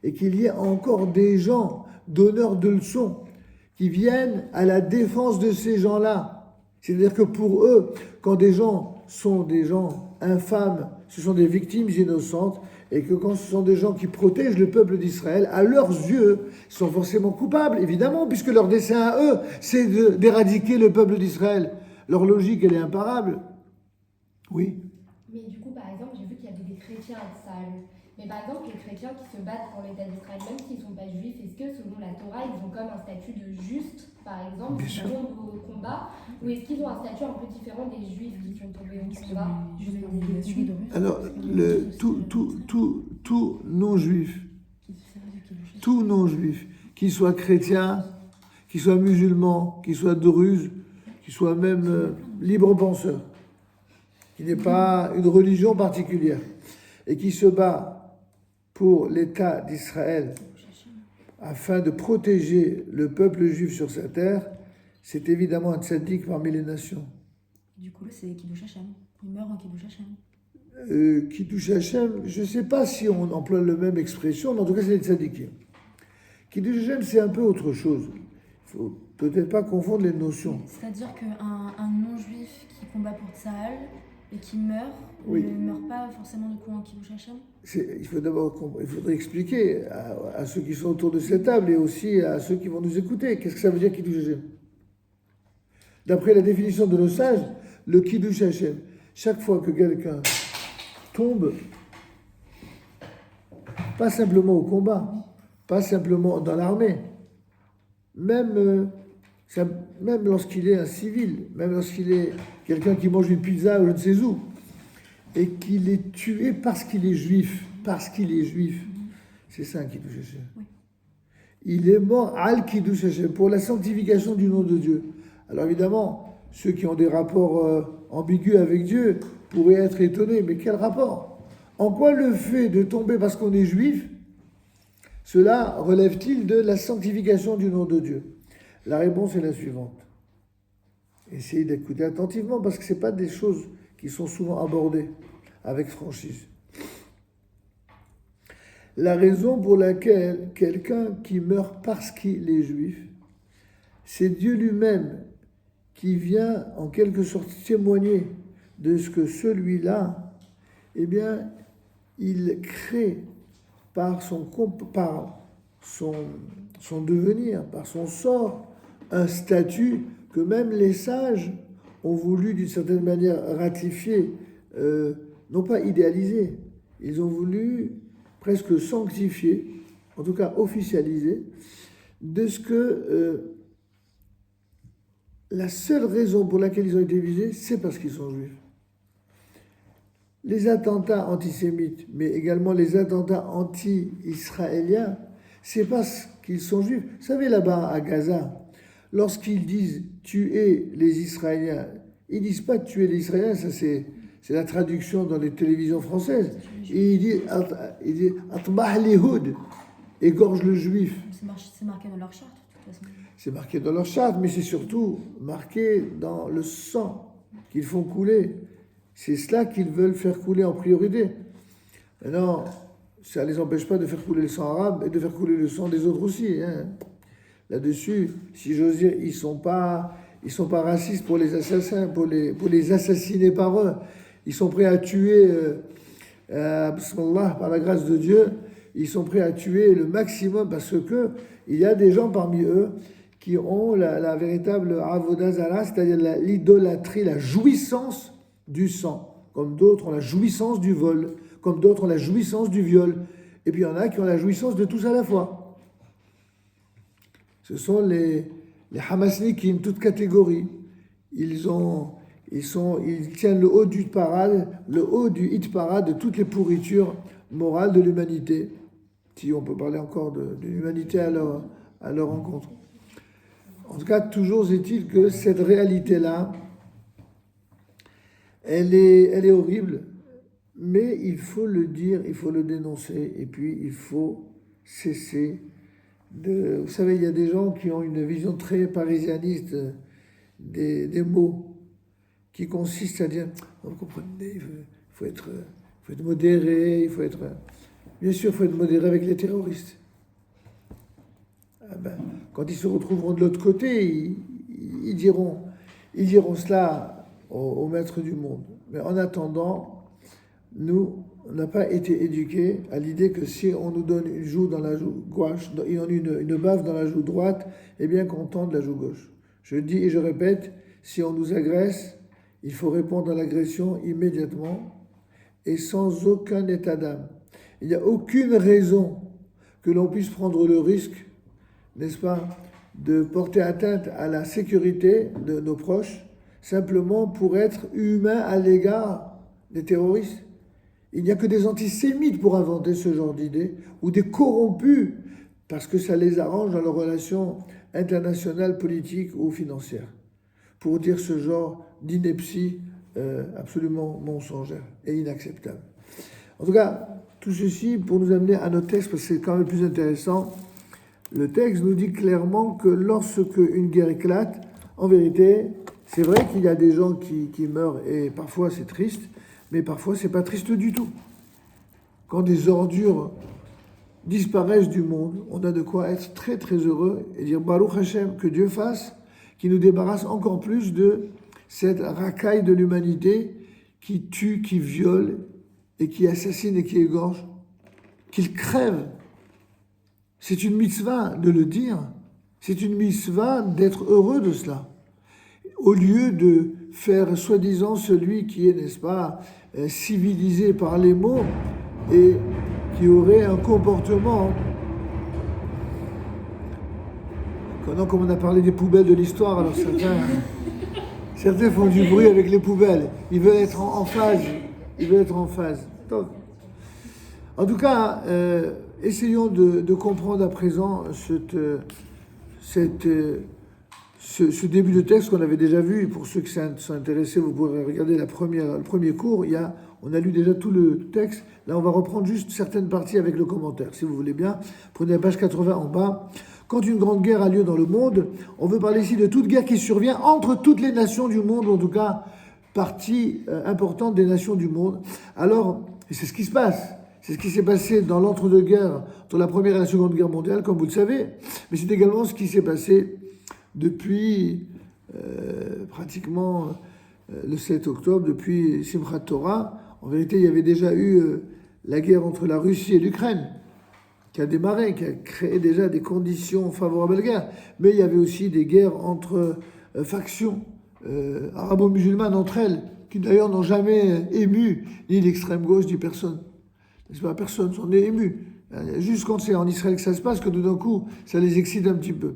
Speaker 1: et qu'il y ait encore des gens donneurs de leçons qui viennent à la défense de ces gens-là. C'est-à-dire que pour eux, quand des gens sont des gens infâmes, ce sont des victimes innocentes, et que quand ce sont des gens qui protègent le peuple d'Israël, à leurs yeux, ils sont forcément coupables, évidemment, puisque leur dessein à eux, c'est d'éradiquer le peuple d'Israël. Leur logique, elle est imparable. Oui.
Speaker 2: Mais du coup, par exemple, j'ai vu qu'il y avait des chrétiens à Tsahal. Mais par exemple, les chrétiens qui se battent pour l'État d'Israël, même s'ils ne sont pas juifs, est-ce que selon la Torah, ils ont comme un statut de juste, par exemple, qui tombent au combat, ou est-ce qu'ils ont un statut un peu différent des juifs qui sont tombés au combat?
Speaker 1: Alors, tout non-juif, qu'il soit chrétien, qu'il soit musulman, qu'il soit druze, qu'il soit même libre penseur, qui n'est pas une religion particulière, et qui se bat pour l'État d'Israël afin de protéger le peuple juif sur sa terre, c'est évidemment un tzaddik parmi les nations.
Speaker 4: Du coup, là, c'est Kiddush Hashem. Il meurt en Kiddush Hashem.
Speaker 1: Kiddush Hashem, je ne sais pas si on emploie la même expression, mais en tout cas, c'est les tzaddikim. Kiddush Hashem, c'est un peu autre chose. Il ne faut peut-être pas confondre les notions.
Speaker 4: C'est-à-dire qu'un non-juif qui combat pour Tsahal et qui meurt,
Speaker 1: oui,
Speaker 4: ne meurt pas forcément du coup en Kiddush Hashem.
Speaker 1: Il faudrait expliquer à ceux qui sont autour de cette table et aussi à ceux qui vont nous écouter. Qu'est-ce que ça veut dire Kiddush Hashem? D'après la définition de nos sages, le Kiddush Hashem, chaque fois que quelqu'un tombe, pas simplement au combat, pas simplement dans l'armée, même lorsqu'il est un civil, même lorsqu'il est quelqu'un qui mange une pizza ou je ne sais où, et qu'il est tué parce qu'il est juif, c'est ça un Kiddush Hashem. Oui. Il est mort al Kiddush Hashem, pour la sanctification du nom de Dieu. Alors évidemment, ceux qui ont des rapports ambigus avec Dieu pourraient être étonnés, mais quel rapport? En quoi le fait de tomber parce qu'on est juif, cela relève-t-il de la sanctification du nom de Dieu? La réponse est la suivante. Essayez d'écouter attentivement parce que ce n'est pas des choses qui sont souvent abordées avec franchise. La raison pour laquelle quelqu'un qui meurt parce qu'il est juif, c'est Dieu lui-même qui vient en quelque sorte témoigner de ce que celui-là, eh bien, il crée par son devenir, par son sort, un statut que même les sages ont voulu d'une certaine manière ratifier, non pas idéaliser, ils ont voulu presque sanctifier, en tout cas officialiser, de ce que la seule raison pour laquelle ils ont été visés, c'est parce qu'ils sont juifs. Les attentats antisémites, mais également les attentats anti-israéliens, c'est parce qu'ils sont juifs. Vous savez, là-bas à Gaza, lorsqu'ils disent tuer les Israéliens, ils ne disent pas tuer les Israéliens, ça c'est la traduction dans les télévisions françaises. Et ils disent Atbah lihoud, égorgent le juif.
Speaker 4: C'est marqué dans leur charte, de toute façon.
Speaker 1: C'est marqué dans leur charte, mais c'est surtout marqué dans le sang qu'ils font couler. C'est cela qu'ils veulent faire couler en priorité. Maintenant, ça ne les empêche pas de faire couler le sang arabe et de faire couler le sang des autres aussi. Hein. Là-dessus, si j'ose dire, ils sont pas racistes pour les assassins, pour les assassiner par eux. Ils sont prêts à tuer, bismillah, par la grâce de Dieu, ils sont prêts à tuer le maximum parce que il y a des gens parmi eux qui ont la véritable avodah zarah, c'est-à-dire l'idolâtrie, la jouissance du sang. Comme d'autres ont la jouissance du vol, comme d'autres ont la jouissance du viol. Et puis il y en a qui ont la jouissance de tous à la fois. Ce sont les Hamasnikim, toute catégorie. Ils tiennent le haut du hit parade de toutes les pourritures morales de l'humanité. Si on peut parler encore de l'humanité à leur rencontre. En tout cas, toujours est-il que cette réalité-là, elle est horrible, mais il faut le dire, il faut le dénoncer, et puis il faut cesser de... Vous savez, il y a des gens qui ont une vision très parisianiste des mots, qui consistent à dire, vous comprenez, il faut être modéré, il faut être... Bien sûr, il faut être modéré avec les terroristes. Quand ils se retrouveront de l'autre côté, ils diront cela au maître du monde. Mais en attendant, nous, on n'a pas été éduqués à l'idée que si on nous donne une joue dans la joue gauche et on une baffe dans la joue droite, eh bien qu'on tende la joue gauche. Je dis et je répète, si on nous agresse, il faut répondre à l'agression immédiatement et sans aucun état d'âme. Il n'y a aucune raison que l'on puisse prendre le risque, n'est-ce pas, de porter atteinte à la sécurité de nos proches, simplement pour être humain à l'égard des terroristes. Il n'y a que des antisémites pour inventer ce genre d'idées, ou des corrompus, parce que ça les arrange dans leurs relations internationales, politiques ou financières, pour dire ce genre d'ineptie absolument mensongère et inacceptable. En tout cas, tout ceci pour nous amener à notre texte, parce que c'est quand même le plus intéressant. Le texte nous dit clairement que lorsque une guerre éclate, en vérité, c'est vrai qu'il y a des gens qui meurent et parfois c'est triste, mais parfois c'est pas triste du tout. Quand des ordures disparaissent du monde, on a de quoi être très très heureux et dire Baruch Hashem, que Dieu fasse, qui nous débarrasse encore plus de cette racaille de l'humanité qui tue, qui viole et qui assassine et qui égorge, qu'il crève. C'est une mitzvah de le dire. C'est une mitzvah d'être heureux de cela. Au lieu de faire soi-disant celui qui est, n'est-ce pas, civilisé par les mots et qui aurait un comportement... Comme on a parlé des poubelles de l'histoire, alors certains font du bruit avec les poubelles. Ils veulent être en phase. Ils veulent être en phase. Donc, en tout cas, essayons de comprendre à présent ce début de texte qu'on avait déjà vu. Pour ceux qui sont intéressés, vous pourrez regarder le premier cours. On a lu déjà tout le texte. Là, on va reprendre juste certaines parties avec le commentaire, si vous voulez bien. Prenez la page 80 en bas. Quand une grande guerre a lieu dans le monde, on veut parler ici de toute guerre qui survient entre toutes les nations du monde, ou en tout cas partie importante des nations du monde. Alors, c'est ce qui se passe. C'est ce qui s'est passé dans l'entre-deux-guerres, entre la Première et la Seconde Guerre mondiale, comme vous le savez. Mais c'est également ce qui s'est passé depuis pratiquement le 7 octobre, depuis Simchat Torah. En vérité, il y avait déjà eu la guerre entre la Russie et l'Ukraine, qui a démarré, qui a créé déjà des conditions favorables à la guerre. Mais il y avait aussi des guerres entre factions arabo-musulmanes entre elles, qui d'ailleurs n'ont jamais ému ni l'extrême gauche ni personne. C'est pas personne, s'en est ému. Juste quand c'est en Israël que ça se passe, que tout d'un coup, ça les excite un petit peu.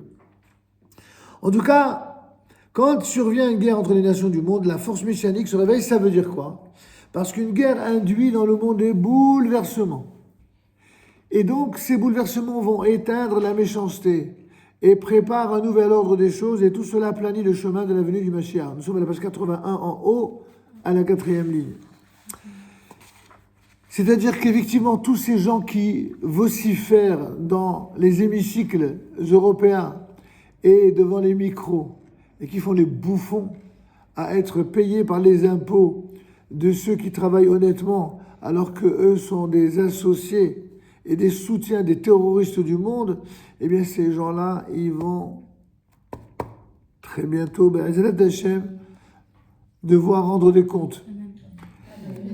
Speaker 1: En tout cas, quand survient une guerre entre les nations du monde, la force messianique se réveille, ça veut dire quoi? Parce qu'une guerre induit dans le monde des bouleversements. Et donc, ces bouleversements vont éteindre la méchanceté et préparent un nouvel ordre des choses, et tout cela planit le chemin de la venue du Mashiach. Nous sommes à la page 81 en haut, à la 4e ligne. C'est-à-dire qu'effectivement, tous ces gens qui vocifèrent dans les hémicycles européens et devant les micros et qui font les bouffons à être payés par les impôts de ceux qui travaillent honnêtement alors qu'eux sont des associés et des soutiens des terroristes du monde, eh bien ces gens-là, ils vont très bientôt, Be'ezrat Hashem, devoir rendre des comptes.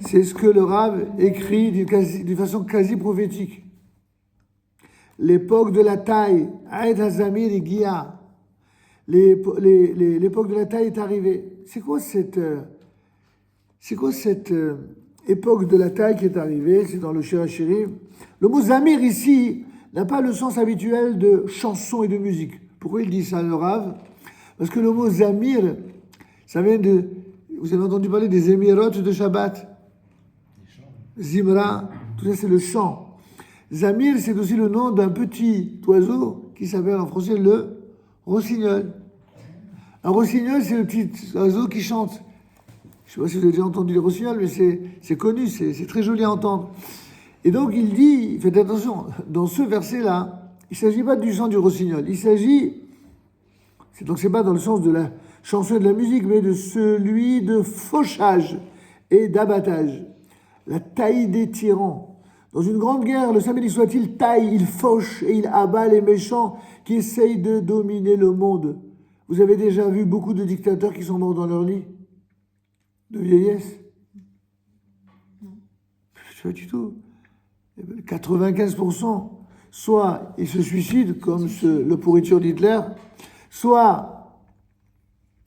Speaker 1: C'est ce que le Rav écrit d'une façon quasi prophétique. L'époque de la taille, Aed Hazamir et Gia, l'époque de la taille est arrivée. C'est quoi cette époque de la taille qui est arrivée? C'est dans le Shir HaShirim. Le mot Zamir ici n'a pas le sens habituel de chanson et de musique. Pourquoi il dit ça, le Rav? Parce que le mot Zamir, ça vient de... Vous avez entendu parler des émirotes de Shabbat? Zimra, tout ça c'est le chant. Zamir, c'est aussi le nom d'un petit oiseau qui s'appelle en français le rossignol. Un rossignol, c'est le petit oiseau qui chante. Je ne sais pas si vous avez déjà entendu les rossignols, mais c'est connu, c'est très joli à entendre. Et donc il dit, faites attention, dans ce verset-là, il ne s'agit pas du chant du rossignol, il s'agit, donc c'est pas dans le sens de la chanson et de la musique, mais de celui de fauchage et d'abattage. La taille des tyrans. Dans une grande guerre, le samedi soit-il taille, il fauche et il abat les méchants qui essayent de dominer le monde. Vous avez déjà vu beaucoup de dictateurs qui sont morts dans leur lit de vieillesse? Non. Pas du tout. 95%, soit ils se suicident, comme le pourriture d'Hitler, soit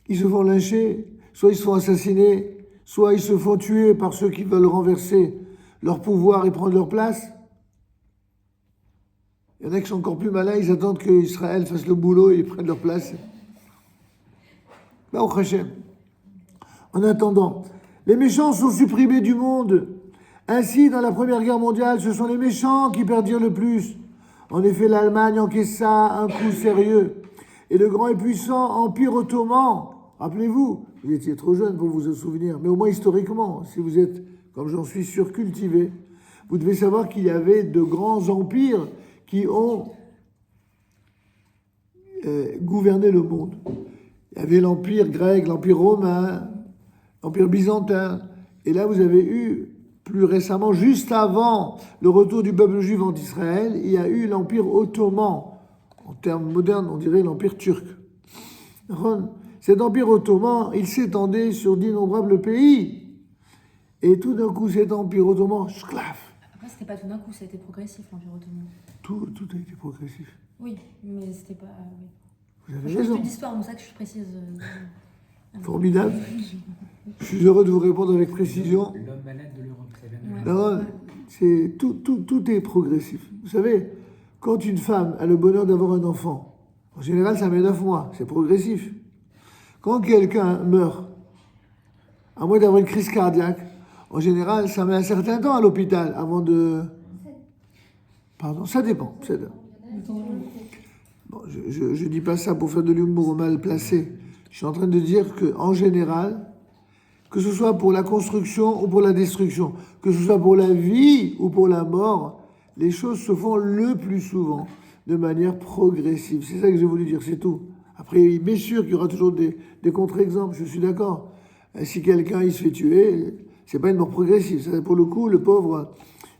Speaker 1: ils se font lyncher, soit ils se font assassiner, soit ils se font tuer par ceux qui veulent renverser leur pouvoir et prendre leur place. Il y en a qui sont encore plus malins, ils attendent qu'Israël fasse le boulot et ils prennent leur place. Bah, au Hachem. En attendant, les méchants sont supprimés du monde. Ainsi, dans la Première Guerre mondiale, ce sont les méchants qui perdirent le plus. En effet, l'Allemagne encaissa un coup sérieux. Et le grand et puissant Empire ottoman, rappelez-vous, vous étiez trop jeune pour vous en souvenir, mais au moins historiquement, si vous êtes, comme j'en suis sûr, cultivé, vous devez savoir qu'il y avait de grands empires qui ont gouverné le monde. Il y avait l'Empire grec, l'Empire romain, l'Empire byzantin. Et là, vous avez eu, plus récemment, juste avant le retour du peuple juif en Israël, il y a eu l'Empire ottoman. En termes modernes, on dirait l'Empire turc. Cet Empire ottoman, il s'étendait sur d'innombrables pays. Et tout d'un coup, cet Empire ottoman, sclaf.
Speaker 4: Après, c'était pas tout d'un coup, ça a été progressif, l'Empire ottoman.
Speaker 1: Tout a été progressif.
Speaker 4: Oui, mais c'était pas... Oui.
Speaker 1: Vous avez
Speaker 4: Je
Speaker 1: raison.
Speaker 4: fais d'histoire, donc ça que je précise.
Speaker 1: Formidable. Je suis heureux de vous répondre avec précision.
Speaker 3: L'homme malade de l'Europe, ça vient de
Speaker 1: Non, c'est, tout est progressif. Vous savez, quand une femme a le bonheur d'avoir un enfant, en général, ça met 9 mois. C'est progressif. Quand quelqu'un meurt, à moins d'avoir une crise cardiaque, en général, ça met un certain temps à l'hôpital avant de... Pardon, ça dépend. Bon, je dis pas ça pour faire de l'humour mal placé. Je suis en train de dire qu'en général, que ce soit pour la construction ou pour la destruction, que ce soit pour la vie ou pour la mort, les choses se font le plus souvent de manière progressive. C'est ça que j'ai voulu dire, c'est tout. Après, bien sûr qu'il y aura toujours des contre-exemples, je suis d'accord. Si quelqu'un il se fait tuer, c'est pas une mort progressive. Ça, pour le coup, le pauvre,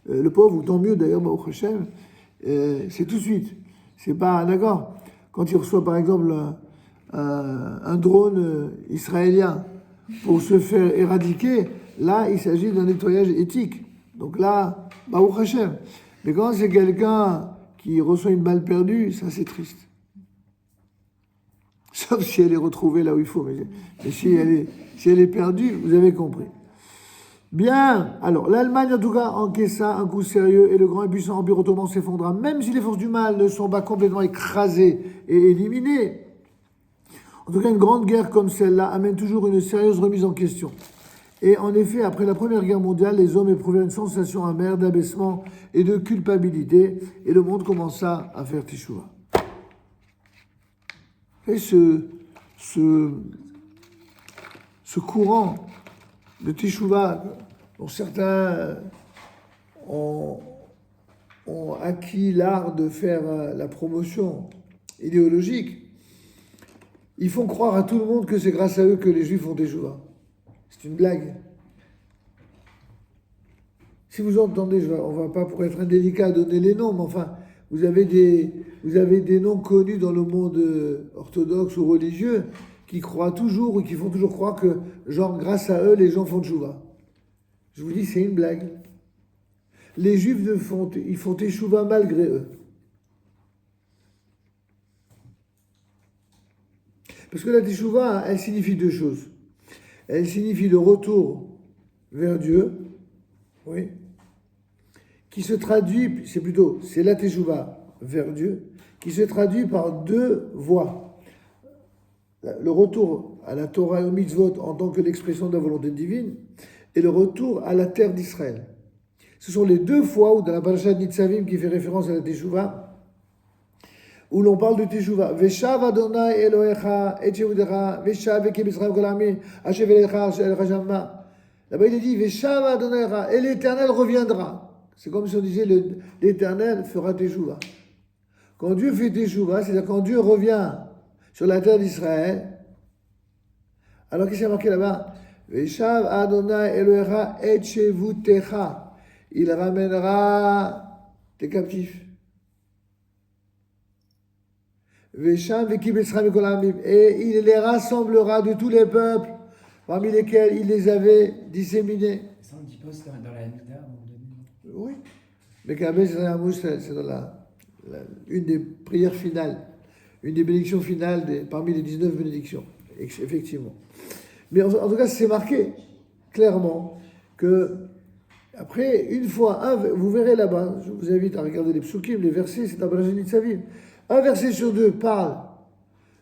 Speaker 1: ou tant mieux d'ailleurs, au Hachem, c'est tout de suite. C'est pas d'accord. Quand il reçoit par exemple un drone israélien pour se faire éradiquer, là, il s'agit d'un nettoyage éthique. Donc là, Baruch Hashem. Mais quand c'est quelqu'un qui reçoit une balle perdue, ça c'est triste. Sauf si elle est retrouvée là où il faut. Mais si elle est perdue, vous avez compris. Bien, alors l'Allemagne en tout cas encaissa un coup sérieux et le grand et puissant Empire ottoman s'effondra, même si les forces du mal ne sont pas complètement écrasées et éliminées. En tout cas, une grande guerre comme celle-là amène toujours une sérieuse remise en question. Et en effet, après la Première Guerre mondiale, les hommes éprouvaient une sensation amère d'abaissement et de culpabilité, et le monde commença à faire teshuva. Et ce courant de teshuva, dont certains ont acquis l'art de faire la promotion idéologique, ils font croire à tout le monde que c'est grâce à eux que les Juifs font teshuva. C'est une blague. Si vous entendez, on ne va pas pour être indélicat donner les noms, mais enfin, vous avez des noms connus dans le monde orthodoxe ou religieux qui croient toujours ou qui font toujours croire que, genre, grâce à eux, les gens font teshuva. Je vous dis, c'est une blague. Les Juifs ils font teshuva malgré eux. Parce que la teshuva, elle signifie deux choses. Elle signifie le retour vers Dieu, oui, qui se traduit, c'est la teshuva vers Dieu, qui se traduit par deux voies. Le retour à la Torah et au mitzvot en tant que l'expression de la volonté divine, et le retour à la terre d'Israël. Ce sont les deux fois où dans la parasha de Nitzavim qui fait référence à la teshuva, où l'on parle de teshuva. Veshav Adonai Elohecha et Yehudecha, Veshav Ekim Israël Kolami, Hashem Elecha El Rajama. Là-bas il est dit Veshav Adonai et l'Éternel reviendra. C'est comme si on disait l'Éternel fera teshuva. Quand Dieu fait teshuva, c'est-à-dire quand Dieu revient sur la terre d'Israël, alors qu'est-ce qu'il y a marqué là-bas? Veshav Adonai Elohecha et Yehudecha. Il ramènera tes captifs. Et il les rassemblera de tous les peuples parmi lesquels il les avait disséminés.
Speaker 3: Ça, on dit pas, c'est dans la Hamida.
Speaker 1: Oui. Mais Kabbalah, c'est dans une des prières finales, une des bénédictions finales parmi les 19 bénédictions, effectivement. Mais en tout cas, c'est marqué clairement que après, une fois, vous verrez là-bas, je vous invite à regarder les psukim, les versets, c'est dans la parasha de Nitzavim. Un verset sur deux parle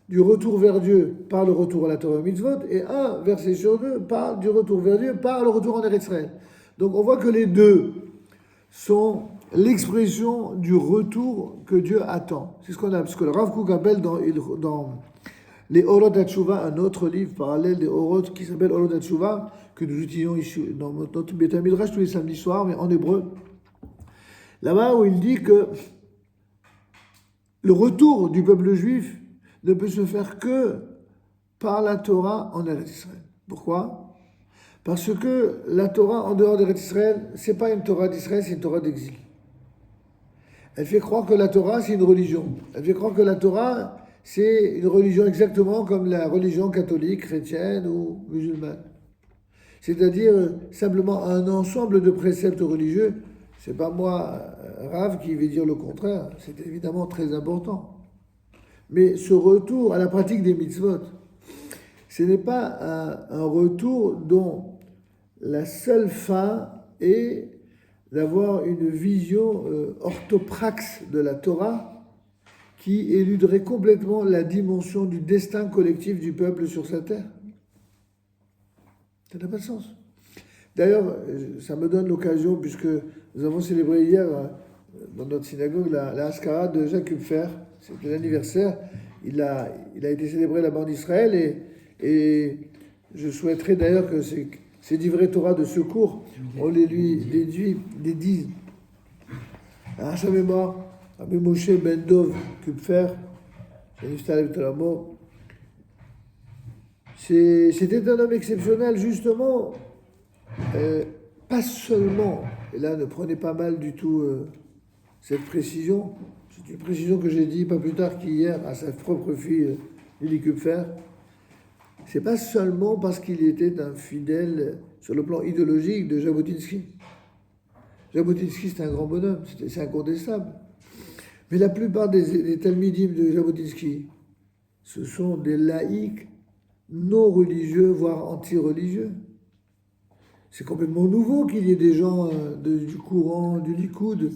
Speaker 1: du retour vers Dieu par le retour à la Torah et au mitzvot, et un verset sur deux parle du retour vers Dieu par le retour en Eretz Israël. Donc on voit que les deux sont l'expression du retour que Dieu attend. C'est ce que le Rav Kook appelle dans les Orot HaTshuva, un autre livre parallèle des Orot qui s'appelle Orot HaTshuva, que nous utilisons ici dans notre Beth Midrash tous les samedis soirs, mais en hébreu. Là-bas où il dit que le retour du peuple juif ne peut se faire que par la Torah en Eretz Israël. Pourquoi? Parce que la Torah en dehors d'Eretz Israël, c'est pas une Torah d'Israël, c'est une Torah d'exil. Elle fait croire que la Torah, c'est une religion. Elle fait croire que la Torah, c'est une religion exactement comme la religion catholique, chrétienne ou musulmane. C'est-à-dire simplement un ensemble de préceptes religieux. C'est pas moi, Rav, qui vais dire le contraire. C'est évidemment très important. Mais ce retour à la pratique des mitzvot, ce n'est pas un retour dont la seule fin est d'avoir une vision orthopraxe de la Torah qui éluderait complètement la dimension du destin collectif du peuple sur sa terre. Ça n'a pas de sens. D'ailleurs, ça me donne l'occasion, puisque nous avons célébré hier dans notre synagogue la Haskara de Jacques Kupfer, c'était l'anniversaire. Il a été célébré là-bas en Israël et je souhaiterais d'ailleurs que ces livrets Torah de secours, on les lui dédie à sa mémoire, à Moshe Ben Dov Kupfer, c'était un homme exceptionnel, justement, pas seulement, et là ne prenez pas mal du tout cette précision, c'est une précision que j'ai dit pas plus tard qu'hier à sa propre fille Lily Kupfer, c'est pas seulement parce qu'il était un fidèle sur le plan idéologique de Jabotinsky. Jabotinsky, c'est un grand bonhomme, c'est incontestable. Mais la plupart des talmidim de Jabotinsky, ce sont des laïcs non religieux, voire anti-religieux. C'est complètement nouveau qu'il y ait des gens du courant du Likoud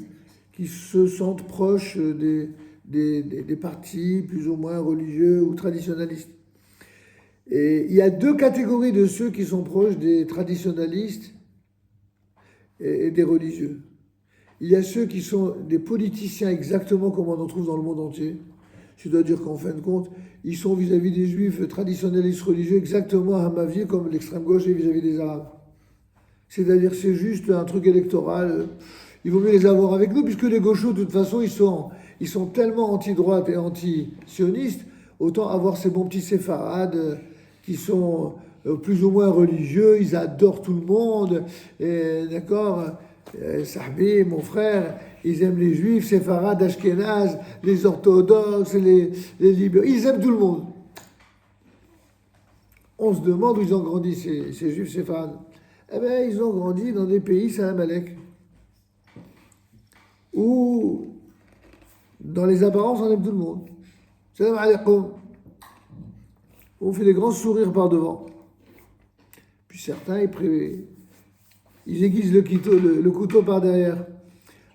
Speaker 1: qui se sentent proches des partis plus ou moins religieux ou traditionnalistes. Et il y a deux catégories de ceux qui sont proches des traditionnalistes et des religieux. Il y a ceux qui sont des politiciens exactement comme on en trouve dans le monde entier. C'est-à-dire qu'en fin de compte, ils sont vis-à-vis des juifs traditionnalistes religieux exactement à ma vie comme l'extrême gauche est vis-à-vis des arabes. C'est-à-dire c'est juste un truc électoral. il vaut mieux les avoir avec nous, puisque les gauchos, de toute façon, ils sont tellement anti-droite et anti-sionistes, autant avoir ces bons petits séfarades qui sont plus ou moins religieux, ils adorent tout le monde, d'accord, Sahbi, mon frère, ils aiment les juifs, séfarades, ashkénazes, les orthodoxes, les libéraux, ils aiment tout le monde. On se demande où ils ont grandi, ces juifs séfarades. Eh bien, ils ont grandi dans des pays Salam Alek, où, dans les apparences, on aime tout le monde. Salam alaikum. On fait des grands sourires par devant. Puis certains, ils aiguisent le couteau par derrière.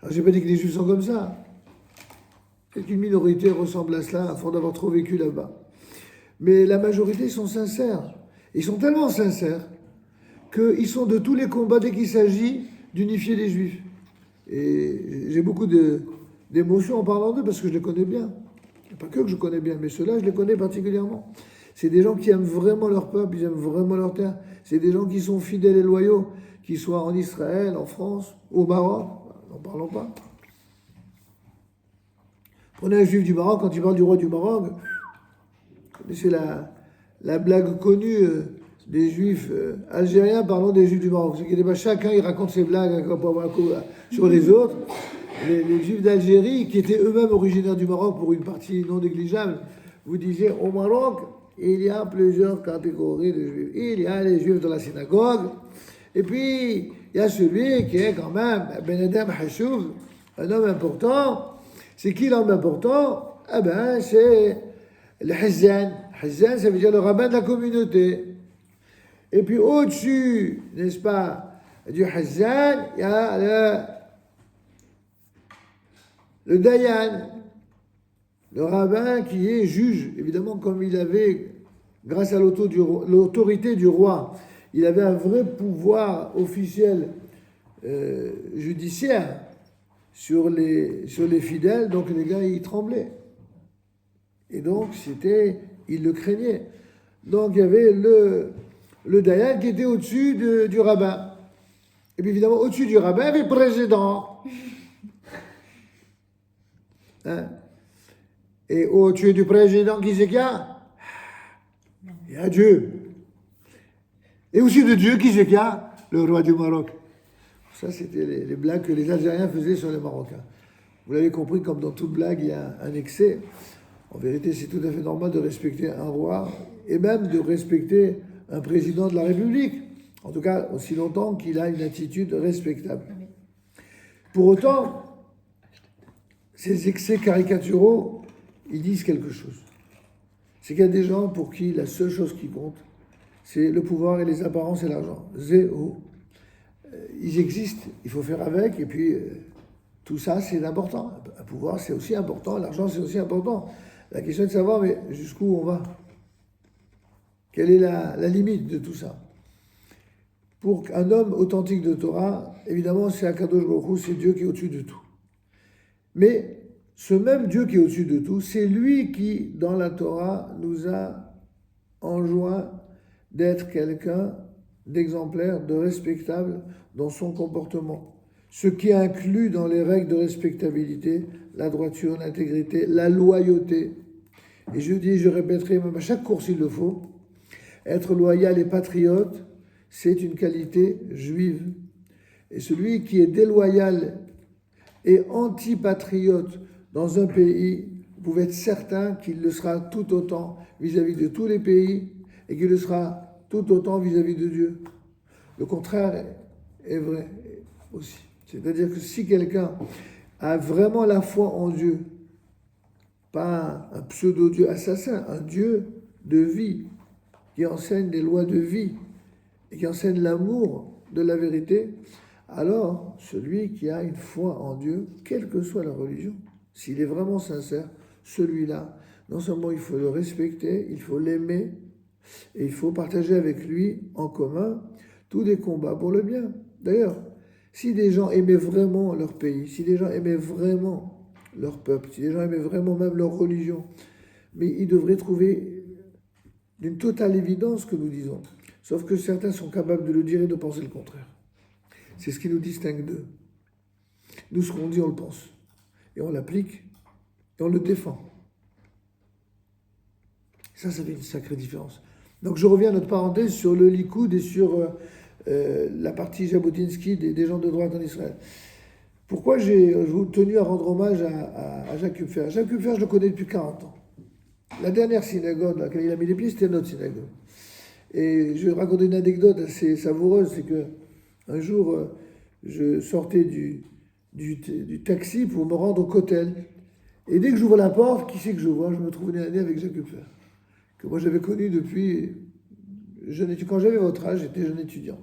Speaker 1: Alors, j'ai pas dit que les juifs sont comme ça. Peut-être qu'une minorité ressemble à cela, à force d'avoir trop vécu là-bas. Mais la majorité sont sincères. Ils sont tellement sincères qu'ils sont de tous les combats dès qu'il s'agit d'unifier les juifs. Et j'ai beaucoup d'émotions en parlant d'eux parce que je les connais bien. Pas que je connais bien, mais ceux-là, je les connais particulièrement. C'est des gens qui aiment vraiment leur peuple, ils aiment vraiment leur terre. C'est des gens qui sont fidèles et loyaux, qu'ils soient en Israël, en France, au Maroc, n'en parlons pas. Prenez un juif du Maroc, quand il parle du roi du Maroc, vous connaissez la blague connue des juifs algériens parlant des juifs du Maroc. Ce qui n'est pas chacun, il raconte ses blagues sur les autres. Les juifs d'Algérie, qui étaient eux-mêmes originaires du Maroc pour une partie non négligeable, vous disiez au Maroc, il y a plusieurs catégories de juifs. Il y a les juifs de la synagogue, et puis il y a celui qui est quand même Ben Adam Hashouf, un homme important. C'est qui l'homme important? Eh ben, c'est le Hizzan. Hizzan, ça veut dire le rabbin de la communauté. Et puis au-dessus, n'est-ce pas, du Hizzan, il y a le Dayan, le rabbin qui est juge, évidemment, comme il avait, grâce à l'autorité du roi, il avait un vrai pouvoir officiel judiciaire sur les fidèles, donc les gars, ils tremblaient. Et donc, ils le craignaient. Donc, il y avait le Dayan qui était au-dessus du rabbin. Et puis, évidemment, au-dessus du rabbin, il y avait le président. Hein? Et au-dessus du président, qui c'est qu'il y a? Il y a Dieu. Et au-dessus de Dieu, qui c'est qu'il y a? Le roi du Maroc. Ça, c'était les blagues que les Algériens faisaient sur les Marocains. Vous l'avez compris, comme dans toute blague, il y a un excès. En vérité, c'est tout à fait normal de respecter un roi et même de respecter un président de la République. En tout cas, aussi longtemps qu'il a une attitude respectable. Pour autant, ces excès caricaturaux, ils disent quelque chose. C'est qu'il y a des gens pour qui la seule chose qui compte, c'est le pouvoir et les apparences et l'argent. Zéro. Ils existent, il faut faire avec, et puis tout ça, c'est important. Un pouvoir, c'est aussi important, l'argent, c'est aussi important. La question est de savoir, mais jusqu'où on va? Quelle est la limite de tout ça? Pour un homme authentique de Torah, évidemment, c'est Akadosh Baruch Hu, c'est Dieu qui est au-dessus de tout. Mais ce même Dieu qui est au-dessus de tout, c'est lui qui, dans la Torah, nous a enjoint d'être quelqu'un d'exemplaire, de respectable dans son comportement. Ce qui inclut dans les règles de respectabilité la droiture, l'intégrité, la loyauté. Et je dis, je répéterai même à chaque cours s'il le faut, être loyal et patriote, c'est une qualité juive. Et celui qui est déloyal et antipatriote dans un pays, vous pouvez être certain qu'il le sera tout autant vis-à-vis de tous les pays et qu'il le sera tout autant vis-à-vis de Dieu. Le contraire est vrai aussi. C'est-à-dire que si quelqu'un a vraiment la foi en Dieu, pas un pseudo-dieu assassin, un Dieu de vie, qui enseigne des lois de vie et qui enseigne l'amour de la vérité, alors celui qui a une foi en Dieu, quelle que soit la religion, s'il est vraiment sincère, celui-là, non seulement il faut le respecter, il faut l'aimer, et il faut partager avec lui en commun tous les combats pour le bien. D'ailleurs, si des gens aimaient vraiment leur pays, si des gens aimaient vraiment leur peuple, si des gens aimaient vraiment même leur religion, mais ils devraient trouver d'une totale évidence ce que nous disons. Sauf que certains sont capables de le dire et de penser le contraire. C'est ce qui nous distingue d'eux. Nous, ce qu'on dit, on le pense. Et on l'applique, et on le défend. Ça fait une sacrée différence. Donc je reviens à notre parenthèse sur le Likoud et sur la partie Jabotinsky des gens de droite en Israël. Pourquoi j'ai tenu à rendre hommage à Jacques Kupfer? Jacques Kupfer, je le connais depuis 40 ans. La dernière synagogue dans laquelle il a mis les pieds, c'était notre synagogue. Et je vais raconter une anecdote assez savoureuse, c'est que un jour, je sortais du taxi pour me rendre au Kotel. Et dès que j'ouvre la porte, qui c'est que je vois? Je me trouve nez à nez avec Jacques Kupfer, que moi j'avais connu depuis quand j'avais votre âge, j'étais jeune étudiant.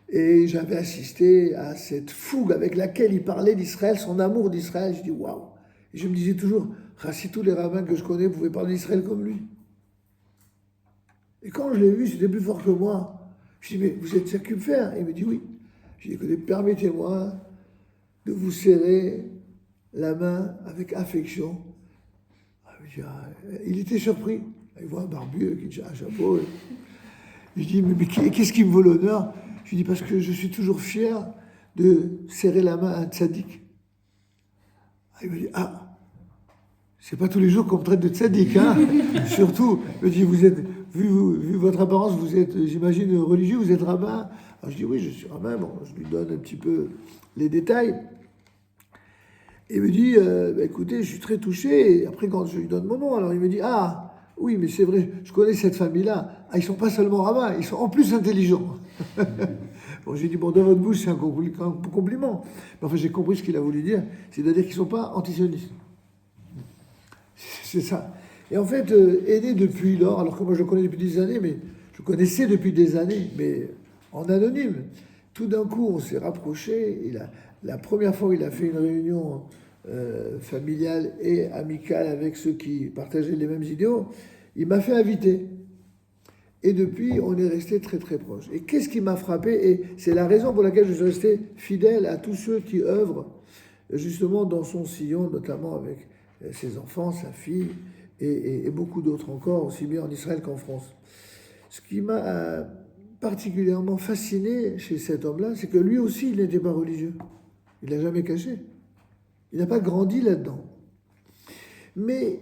Speaker 1: Et j'avais assisté à cette fougue avec laquelle il parlait d'Israël, son amour d'Israël. Je dis waouh! Et je me disais toujours, si tous les rabbins que je connais pouvaient parler d'Israël comme lui. Et quand je l'ai vu, c'était plus fort que moi. Je dis, mais vous êtes Jacques Kupfer? Et il me dit oui. Je dis, écoutez, permettez-moi de vous serrer la main avec affection. Il était surpris. Il voit un barbu qui a un chapeau. Je dis, mais qu'est-ce qui me vaut l'honneur? Je lui dis, parce que je suis toujours fier de serrer la main à un tzaddik. Il me dit, c'est pas tous les jours qu'on me traite de tzaddik, hein. Surtout, il me dit, vous êtes, vu votre apparence, vous êtes, j'imagine, religieux, vous êtes rabbin. Alors je dis, oui, je suis rabbin. Bon, je lui donne un petit peu les détails. Et il me dit, écoutez, je suis très touché. Et après, quand je lui donne mon nom, alors il me dit, oui, mais c'est vrai, je connais cette famille-là. Ils sont pas seulement rabbins, ils sont en plus intelligents. Bon, j'ai dit, dans votre bouche, c'est un compliment. Mais enfin, j'ai compris ce qu'il a voulu dire, c'est-à-dire qu'ils ne sont pas antisionistes. C'est ça. Et en fait, aidé depuis lors, alors que moi je le connais depuis des années, mais je le connaissais depuis des années, mais en anonyme. Tout d'un coup, on s'est rapprochés. La première fois où il a fait une réunion familiale et amicale avec ceux qui partageaient les mêmes idéaux, il m'a fait inviter. Et depuis, on est resté très très proches. Et qu'est-ce qui m'a frappé? Et c'est la raison pour laquelle je suis resté fidèle à tous ceux qui œuvrent justement dans son sillon, notamment avec ses enfants, sa fille et beaucoup d'autres encore, aussi bien en Israël qu'en France. Ce qui m'a particulièrement fasciné chez cet homme-là, c'est que lui aussi, il n'était pas religieux. Il ne l'a jamais caché. Il n'a pas grandi là-dedans. Mais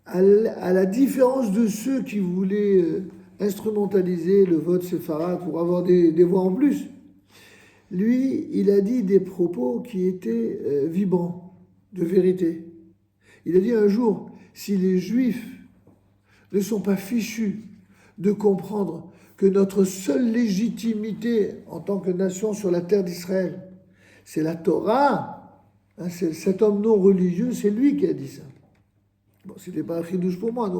Speaker 1: à la différence de ceux qui voulaient instrumentaliser le vote séfarade pour avoir des voix en plus, lui, il a dit des propos qui étaient vibrants, de vérité. Il a dit un jour, si les Juifs ne sont pas fichus de comprendre que notre seule légitimité en tant que nation sur la terre d'Israël, c'est la Torah, hein, c'est cet homme non religieux, c'est lui qui a dit ça. Bon, c'était pas un chidouche pour moi,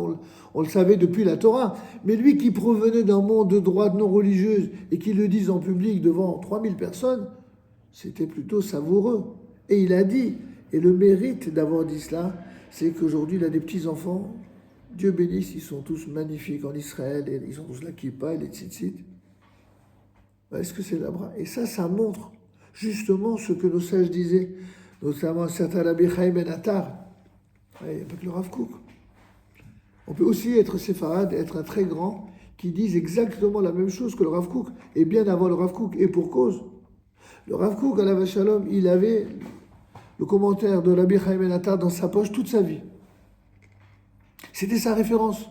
Speaker 1: on le savait depuis la Torah, mais lui qui provenait d'un monde de droite non religieuse et qui le dise en public devant 3000 personnes, c'était plutôt savoureux. Et il a dit, et le mérite d'avoir dit cela, c'est qu'aujourd'hui il a des petits-enfants, Dieu bénisse, ils sont tous magnifiques en Israël, et ils ont tous la kippa et les tzitzit. Est-ce que c'est la bras? Et ça montre justement ce que nos sages disaient, notamment un certain Rabbi Chaim Ben Attar, avec le Rav Kook. On peut aussi être séfarade, être un très grand, qui disent exactement la même chose que le Rav Kook, et bien avant le Rav Kook, et pour cause. Le Rav Kook, alav shalom, il avait le commentaire de Rabbi Chaim Ben Attar dans sa poche toute sa vie. C'était sa référence.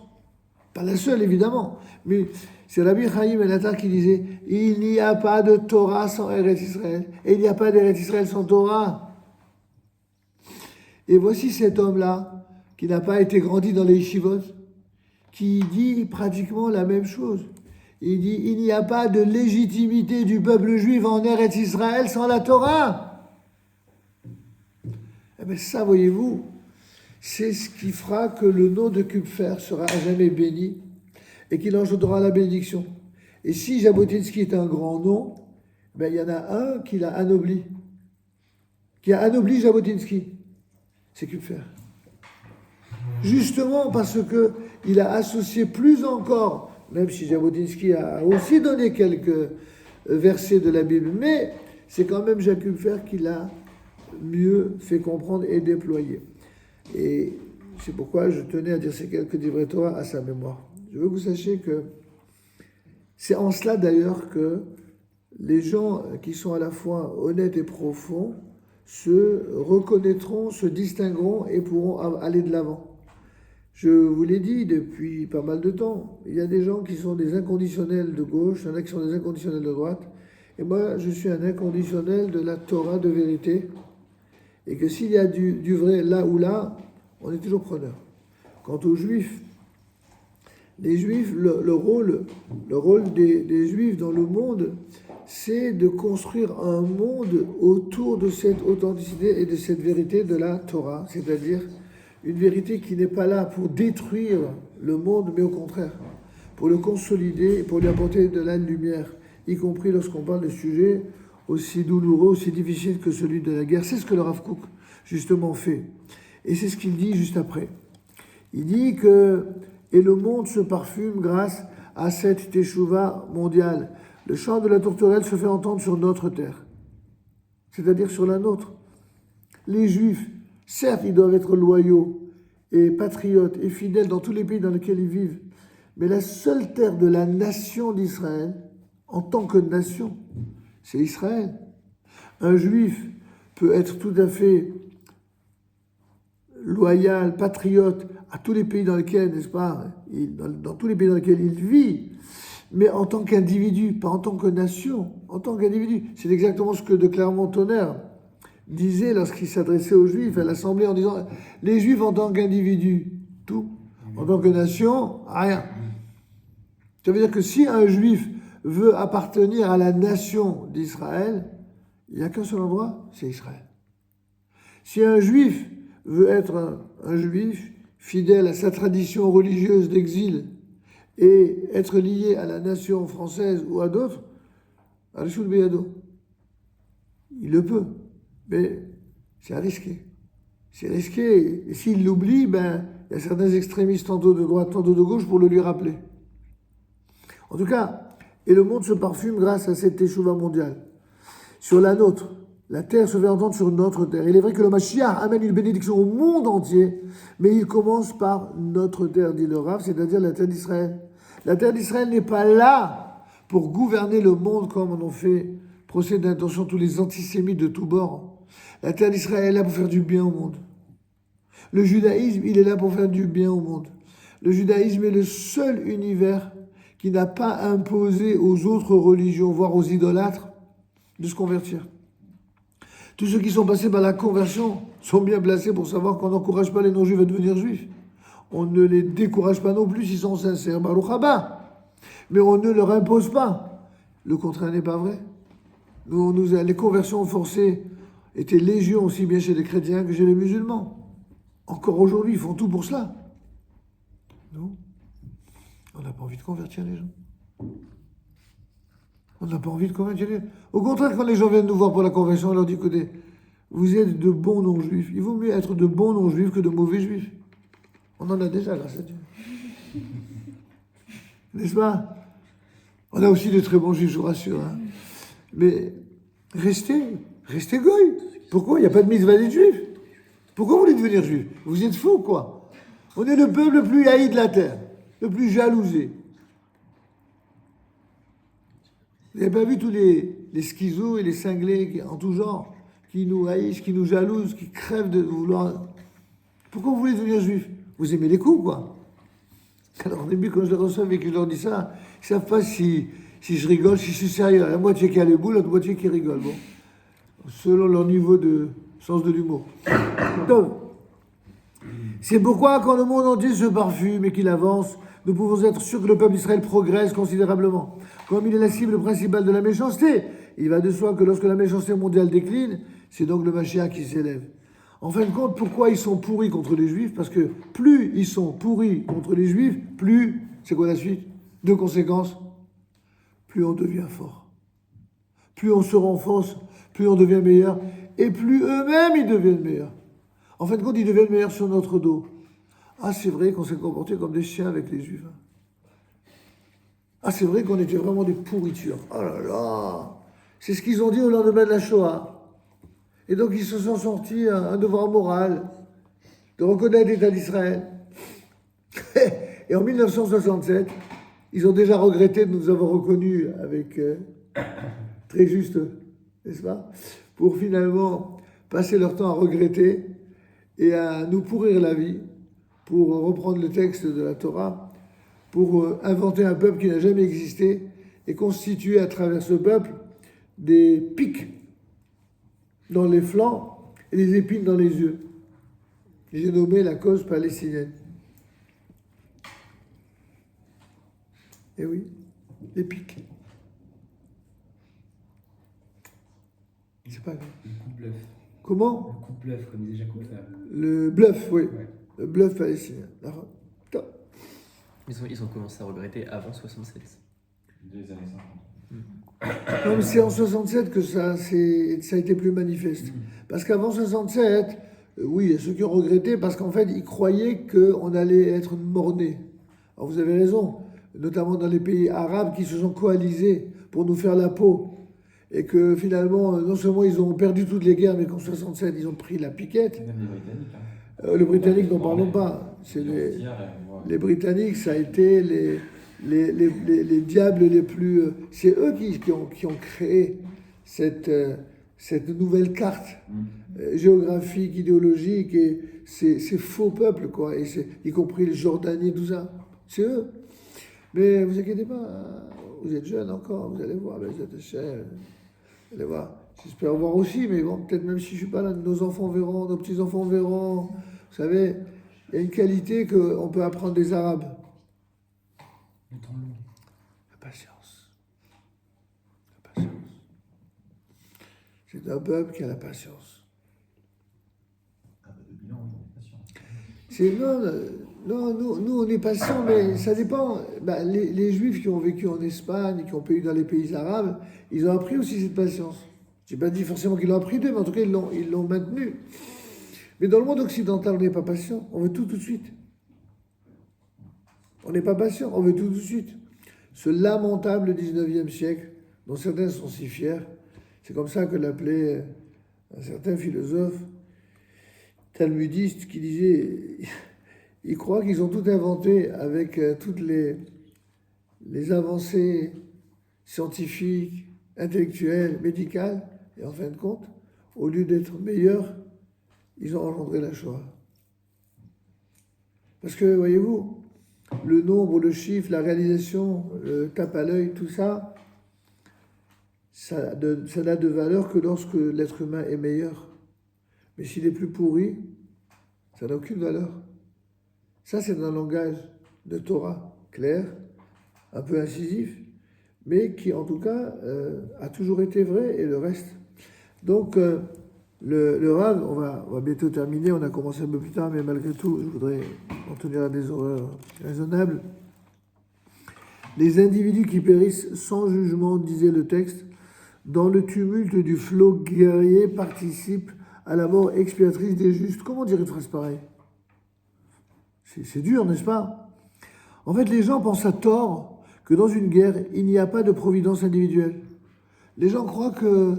Speaker 1: Pas la seule, évidemment, mais c'est Rabbi Chaim Ben Attar qui disait « Il n'y a pas de Torah sans Eretz Israël, et il n'y a pas d'Eretz Israël sans Torah. » Et voici cet homme-là, qui n'a pas été grandi dans les yeshivot, qui dit pratiquement la même chose. Il dit « Il n'y a pas de légitimité du peuple juif en Eretz Israël sans la Torah. » Eh bien ça, voyez-vous, c'est ce qui fera que le nom de Kupfer sera à jamais béni et qu'il engendrera la bénédiction. Et si Jabotinsky est un grand nom, ben il y en a un qui l'a anobli, qui a anobli Jabotinsky. C'est Kupfer. Justement parce qu'il a associé plus encore, même si Jabotinsky a aussi donné quelques versets de la Bible, mais c'est quand même Jacques Kupfer qui l'a mieux fait comprendre et déployer. Et c'est pourquoi je tenais à dire ces quelques divrei Torah à sa mémoire. Je veux que vous sachiez que c'est en cela d'ailleurs que les gens qui sont à la fois honnêtes et profonds se reconnaîtront, se distingueront et pourront aller de l'avant. Je vous l'ai dit depuis pas mal de temps, il y a des gens qui sont des inconditionnels de gauche, il y en a qui sont des inconditionnels de droite, et moi je suis un inconditionnel de la Torah de vérité, et que s'il y a du vrai là ou là, on est toujours preneur. Quant aux Juifs, les Juifs, le rôle des Juifs dans le monde, c'est de construire un monde autour de cette authenticité et de cette vérité de la Torah, c'est-à-dire une vérité qui n'est pas là pour détruire le monde, mais au contraire, pour le consolider et pour lui apporter de la lumière, y compris lorsqu'on parle de sujets aussi douloureux, aussi difficiles que celui de la guerre. C'est ce que le Rav Kook, justement, fait. Et c'est ce qu'il dit juste après. Il dit que « Et le monde se parfume grâce à cette teshuva mondiale. Le chant de la tourterelle se fait entendre sur notre terre, c'est-à-dire sur la nôtre. Les Juifs, certes, ils doivent être loyaux et patriotes et fidèles dans tous les pays dans lesquels ils vivent, mais la seule terre de la nation d'Israël, en tant que nation, c'est Israël. Un Juif peut être tout à fait loyal, patriote à tous les pays dans lesquels, n'est-ce pas, dans tous les pays dans lesquels il vit, mais en tant qu'individu, pas en tant que nation, en tant qu'individu. C'est exactement ce que de Clermont-Tonnerre disait lorsqu'il s'adressait aux Juifs à l'Assemblée en disant « Les Juifs en tant qu'individu, tout. En tant que nation, rien. » Ça veut dire que si un Juif veut appartenir à la nation d'Israël, il n'y a qu'un seul endroit, c'est Israël. Si un Juif veut être un Juif fidèle à sa tradition religieuse d'exil et être lié à la nation française ou à d'autres, Arishut Beyado, il le peut. Mais c'est risqué. C'est risqué. Et s'il l'oublie, il y a certains extrémistes, tantôt de droite, tantôt de gauche, pour le lui rappeler. En tout cas, et le monde se parfume grâce à cette teshuva mondiale. Sur la nôtre, la terre se fait entendre sur notre terre. Il est vrai que le Mashiach amène une bénédiction au monde entier, mais il commence par notre terre, dit le Rav, c'est-à-dire la terre d'Israël. La terre d'Israël n'est pas là pour gouverner le monde comme en ont fait procès d'intention tous les antisémites de tous bords. La terre d'Israël est là pour faire du bien au monde. Le judaïsme, il est là pour faire du bien au monde. Le judaïsme est le seul univers qui n'a pas imposé aux autres religions, voire aux idolâtres, de se convertir. Tous ceux qui sont passés par la conversion sont bien placés pour savoir qu'on n'encourage pas les non-juifs à devenir juifs. On ne les décourage pas non plus s'ils sont sincères, Baruch haba. Mais on ne leur impose pas. Le contraire n'est pas vrai. Les conversions forcées étaient légion aussi bien chez les chrétiens que chez les musulmans. Encore aujourd'hui, ils font tout pour cela. Non, on n'a pas envie de convertir les gens. On n'a pas envie de convertir les gens. Au contraire, quand les gens viennent nous voir pour la conversion, on leur dit, écoutez, vous êtes de bons non-juifs. Il vaut mieux être de bons non-juifs que de mauvais juifs. On en a déjà, grâce à Dieu. N'est-ce pas? On a aussi de très bons juifs, je vous rassure. Hein. Mais restez goy. Pourquoi? Il n'y a pas de mitzvah des juifs. Pourquoi vous voulez devenir juif? Vous êtes fous, quoi. On est le peuple le plus haï de la terre, le plus jalousé. Vous n'avez pas vu tous les schizos et les cinglés en tout genre qui nous haïssent, qui nous jalousent, qui crèvent de vouloir... Pourquoi vous voulez devenir juif? Vous aimez les coups, quoi. Alors au début, quand je les reçois et que je leur dis ça, ils ne savent pas si je rigole, si je suis sérieux. La moitié qui a les boules, l'autre moitié qui rigole. Bon. Selon leur niveau de sens de l'humour. Donc, c'est pourquoi quand le monde entier se parfume et qu'il avance, nous pouvons être sûrs que le peuple d'Israël progresse considérablement. Comme il est la cible principale de la méchanceté, il va de soi que lorsque la méchanceté mondiale décline, c'est donc le Mashiach qui s'élève. En fin de compte, pourquoi ils sont pourris contre les Juifs? Parce que plus ils sont pourris contre les Juifs, plus, c'est quoi la suite? Deux conséquences, plus on devient fort. Plus on se renforce, plus on devient meilleur, et plus eux-mêmes ils deviennent meilleurs. En fin de compte, ils deviennent meilleurs sur notre dos. Ah, c'est vrai qu'on s'est comporté comme des chiens avec les Juifs. Ah, c'est vrai qu'on était vraiment des pourritures. Oh là là! C'est ce qu'ils ont dit au lendemain de la Shoah. Et donc, ils se sont sortis un devoir moral de reconnaître l'État d'Israël. Et en 1967, ils ont déjà regretté de nous avoir reconnus avec très juste, n'est-ce pas? Pour finalement passer leur temps à regretter et à nous pourrir la vie, pour reprendre le texte de la Torah, pour inventer un peuple qui n'a jamais existé et constituer à travers ce peuple des pics dans les flancs et des épines dans les yeux. J'ai nommé la cause palestinienne. Eh oui, les pics. C'est pas grave.
Speaker 3: Le coup de bluff.
Speaker 1: Comment?
Speaker 3: Le coup de bluff, comme disait Jacob Fabre.
Speaker 1: Le bluff, oui.
Speaker 3: Ouais.
Speaker 1: Le bluff palestinien. Alors, putain.
Speaker 5: Ils ont commencé à regretter avant 67.
Speaker 6: Des années 50.
Speaker 1: Non, mais c'est en 67 que ça a été plus manifeste. Parce qu'avant 67, oui, il y a ceux qui ont regretté parce qu'en fait, ils croyaient qu'on allait être mort-né. Alors vous avez raison, notamment dans les pays arabes qui se sont coalisés pour nous faire la peau. Et que finalement, non seulement ils ont perdu toutes les guerres, mais qu'en 67, ils ont pris la piquette.
Speaker 6: Même les Britanniques. Hein.
Speaker 1: Le Britannique, n'en parlons pas. C'est les Britanniques, ça a été les diables les plus... C'est eux qui ont créé cette nouvelle carte géographique, idéologique, et ces faux peuples, quoi, et y compris les Jordaniens, tout ça. C'est eux. Mais vous inquiétez pas, vous êtes jeunes encore, vous allez voir, vous êtes chers, vous allez voir. J'espère voir aussi, mais bon, peut-être même si je ne suis pas là, nos enfants verront, nos petits-enfants verront. Vous savez, il y a une qualité qu'on peut apprendre des Arabes.
Speaker 3: Le temps long.
Speaker 1: La patience. La patience. C'est un peuple qui a la patience.
Speaker 6: Depuis longtemps, on est patient.
Speaker 1: Nous, on est patients, mais ça dépend. Bah, les Juifs qui ont vécu en Espagne, qui ont vécu dans les pays arabes, ils ont appris aussi cette patience. Je n'ai pas dit forcément qu'ils l'ont appris d'eux, mais en tout cas, ils l'ont maintenue. Mais dans le monde occidental, on n'est pas patient. On veut tout de suite. On n'est pas patient, on veut tout de suite. Ce lamentable 19e siècle, dont certains sont si fiers, c'est comme ça que l'appelait un certain philosophe talmudiste qui disait, ils croient qu'ils ont tout inventé avec toutes les avancées scientifiques, intellectuelles, médicales, et en fin de compte, au lieu d'être meilleurs, ils ont engendré la Shoah. Parce que, voyez-vous, le nombre, le chiffre, la réalisation, le tape à l'œil, tout ça, ça n'a de valeur que lorsque l'être humain est meilleur. Mais s'il est plus pourri, ça n'a aucune valeur. Ça, c'est un langage de Torah clair, un peu incisif, mais qui, en tout cas, a toujours été vrai, et le reste. Donc, le Rav, on va bientôt terminer, on a commencé un peu plus tard, mais malgré tout, je voudrais en tenir à des horreurs raisonnables. Les individus qui périssent sans jugement, disait le texte, dans le tumulte du flot guerrier participent à la mort expiatrice des justes. Comment dire une phrase pareille? C'est dur, n'est-ce pas? En fait, les gens pensent à tort que dans une guerre, il n'y a pas de providence individuelle. Les gens croient que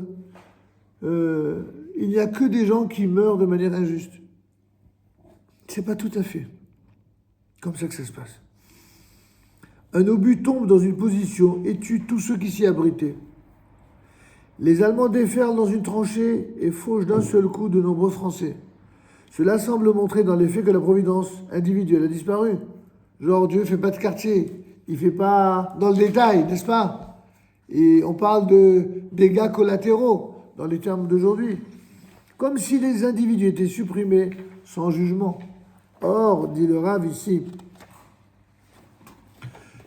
Speaker 1: il n'y a que des gens qui meurent de manière injuste. C'est pas tout à fait comme ça que ça se passe. Un obus tombe dans une position et tue tous ceux qui s'y abritaient. Les Allemands déferlent dans une tranchée et fauchent d'un seul coup de nombreux Français. Cela semble montrer dans les faits que la providence individuelle a disparu. Genre, Dieu ne fait pas de quartier, il ne fait pas dans le détail, n'est-ce pas? Et on parle de dégâts collatéraux dans les termes d'aujourd'hui. Comme si les individus étaient supprimés sans jugement. Or, dit le Rav ici,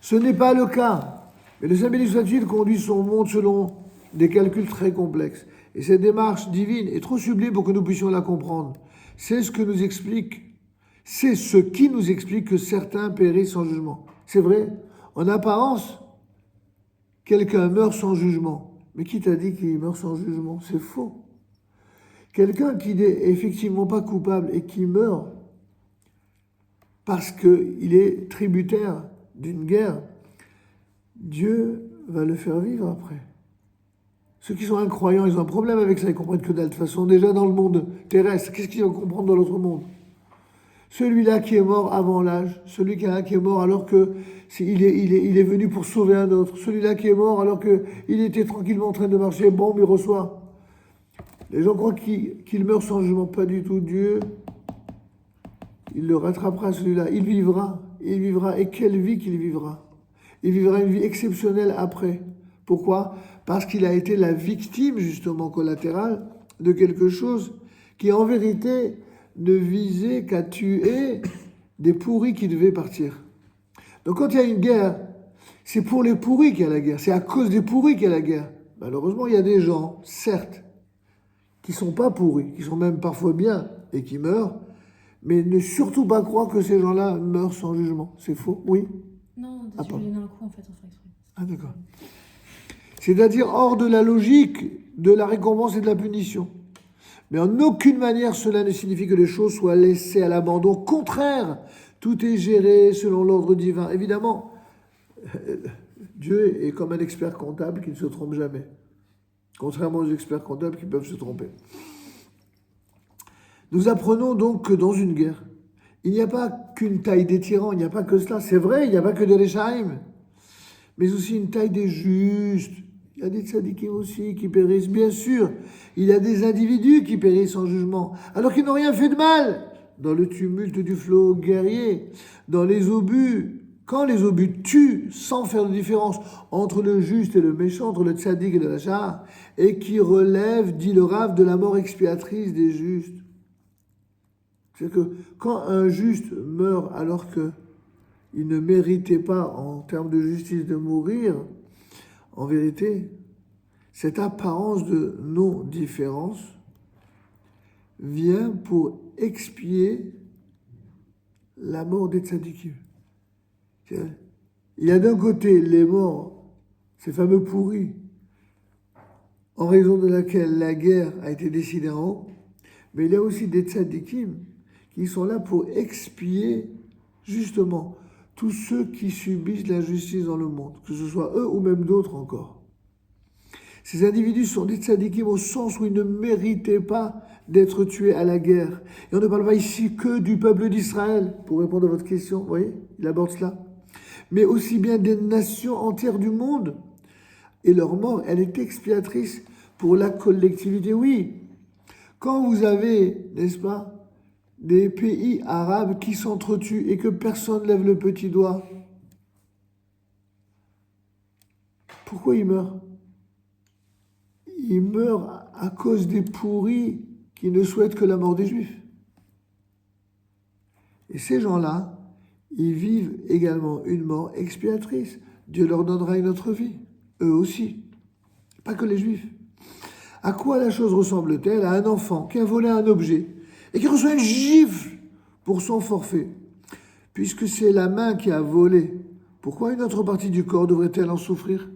Speaker 1: ce n'est pas le cas. Mais le Saint béni soit-il conduit son monde selon des calculs très complexes. Et cette démarche divine est trop sublime pour que nous puissions la comprendre. C'est ce qui nous explique que certains périssent sans jugement. C'est vrai, en apparence, quelqu'un meurt sans jugement. Mais qui t'a dit qu'il meurt sans jugement? C'est faux. Quelqu'un qui n'est effectivement pas coupable et qui meurt parce qu'il est tributaire d'une guerre, Dieu va le faire vivre après. Ceux qui sont incroyants, ils ont un problème avec ça, ils comprennent que dalle. De toute façon, déjà dans le monde terrestre, qu'est-ce qu'ils vont comprendre dans l'autre monde? Celui-là qui est mort avant l'âge, celui-là qui est mort alors que il est venu pour sauver un autre, celui-là qui est mort alors qu'il était tranquillement en train de marcher, bon, il reçoit. Les gens croient qu'il meurt sans jugement, pas du tout. Dieu, il le rattrapera celui-là, il vivra, et quelle vie qu'il vivra. Il vivra une vie exceptionnelle après. Pourquoi? Parce qu'il a été la victime, justement, collatérale de quelque chose qui, en vérité, ne visait qu'à tuer des pourris qui devaient partir. Donc quand il y a une guerre, c'est pour les pourris qu'il y a la guerre, c'est à cause des pourris qu'il y a la guerre. Malheureusement, il y a des gens, certes, qui ne sont pas pourris, qui sont même parfois bien et qui meurent, mais ne surtout pas croire que ces gens-là meurent sans jugement. C'est faux, oui?
Speaker 4: Non,
Speaker 1: Ah,
Speaker 4: je lui ai mis un coup en fait, en fait.
Speaker 1: Ah d'accord. C'est-à-dire hors de la logique de la récompense et de la punition. Mais en aucune manière cela ne signifie que les choses soient laissées à l'abandon. Au contraire, tout est géré selon l'ordre divin. Évidemment, Dieu est comme un expert comptable qui ne se trompe jamais. Contrairement aux experts comptables qui peuvent se tromper. Nous apprenons donc que dans une guerre, il n'y a pas qu'une taille des tyrans, il n'y a pas que cela. C'est vrai, il n'y a pas que des Rechaim, mais aussi une taille des justes. Il y a des tzadikim aussi qui périssent, bien sûr. Il y a des individus qui périssent en jugement, alors qu'ils n'ont rien fait de mal. Dans le tumulte du flot guerrier, dans les obus, quand les obus tuent sans faire de différence entre le juste et le méchant, entre le tzadik et le rachar, et qui relève, dit le Rav, de la mort expiatrice des justes. C'est que quand un juste meurt alors qu'il ne méritait pas, en termes de justice, de mourir, en vérité, cette apparence de non-différence vient pour expier la mort des tzadikim. Il y a d'un côté les morts, ces fameux pourris, en raison de laquelle la guerre a été décidée en haut, mais il y a aussi des tzadikim qui sont là pour expier justement tous ceux qui subissent l'injustice dans le monde, que ce soit eux ou même d'autres encore. Ces individus sont des tzadikim au sens où ils ne méritaient pas d'être tués à la guerre. Et on ne parle pas ici que du peuple d'Israël, pour répondre à votre question, vous voyez, il aborde cela. Mais aussi bien des nations entières du monde. Et leur mort, elle est expiatrice pour la collectivité. Oui, quand vous avez, n'est-ce pas, des pays arabes qui s'entretuent et que personne ne lève le petit doigt, pourquoi ils meurent? Ils meurent à cause des pourris qui ne souhaitent que la mort des Juifs. Et ces gens-là, ils vivent également une mort expiatrice. Dieu leur donnera une autre vie, eux aussi, pas que les Juifs. À quoi la chose ressemble-t-elle? À un enfant qui a volé un objet et qui reçoit une gifle pour son forfait. Puisque c'est la main qui a volé, pourquoi une autre partie du corps devrait-elle en souffrir?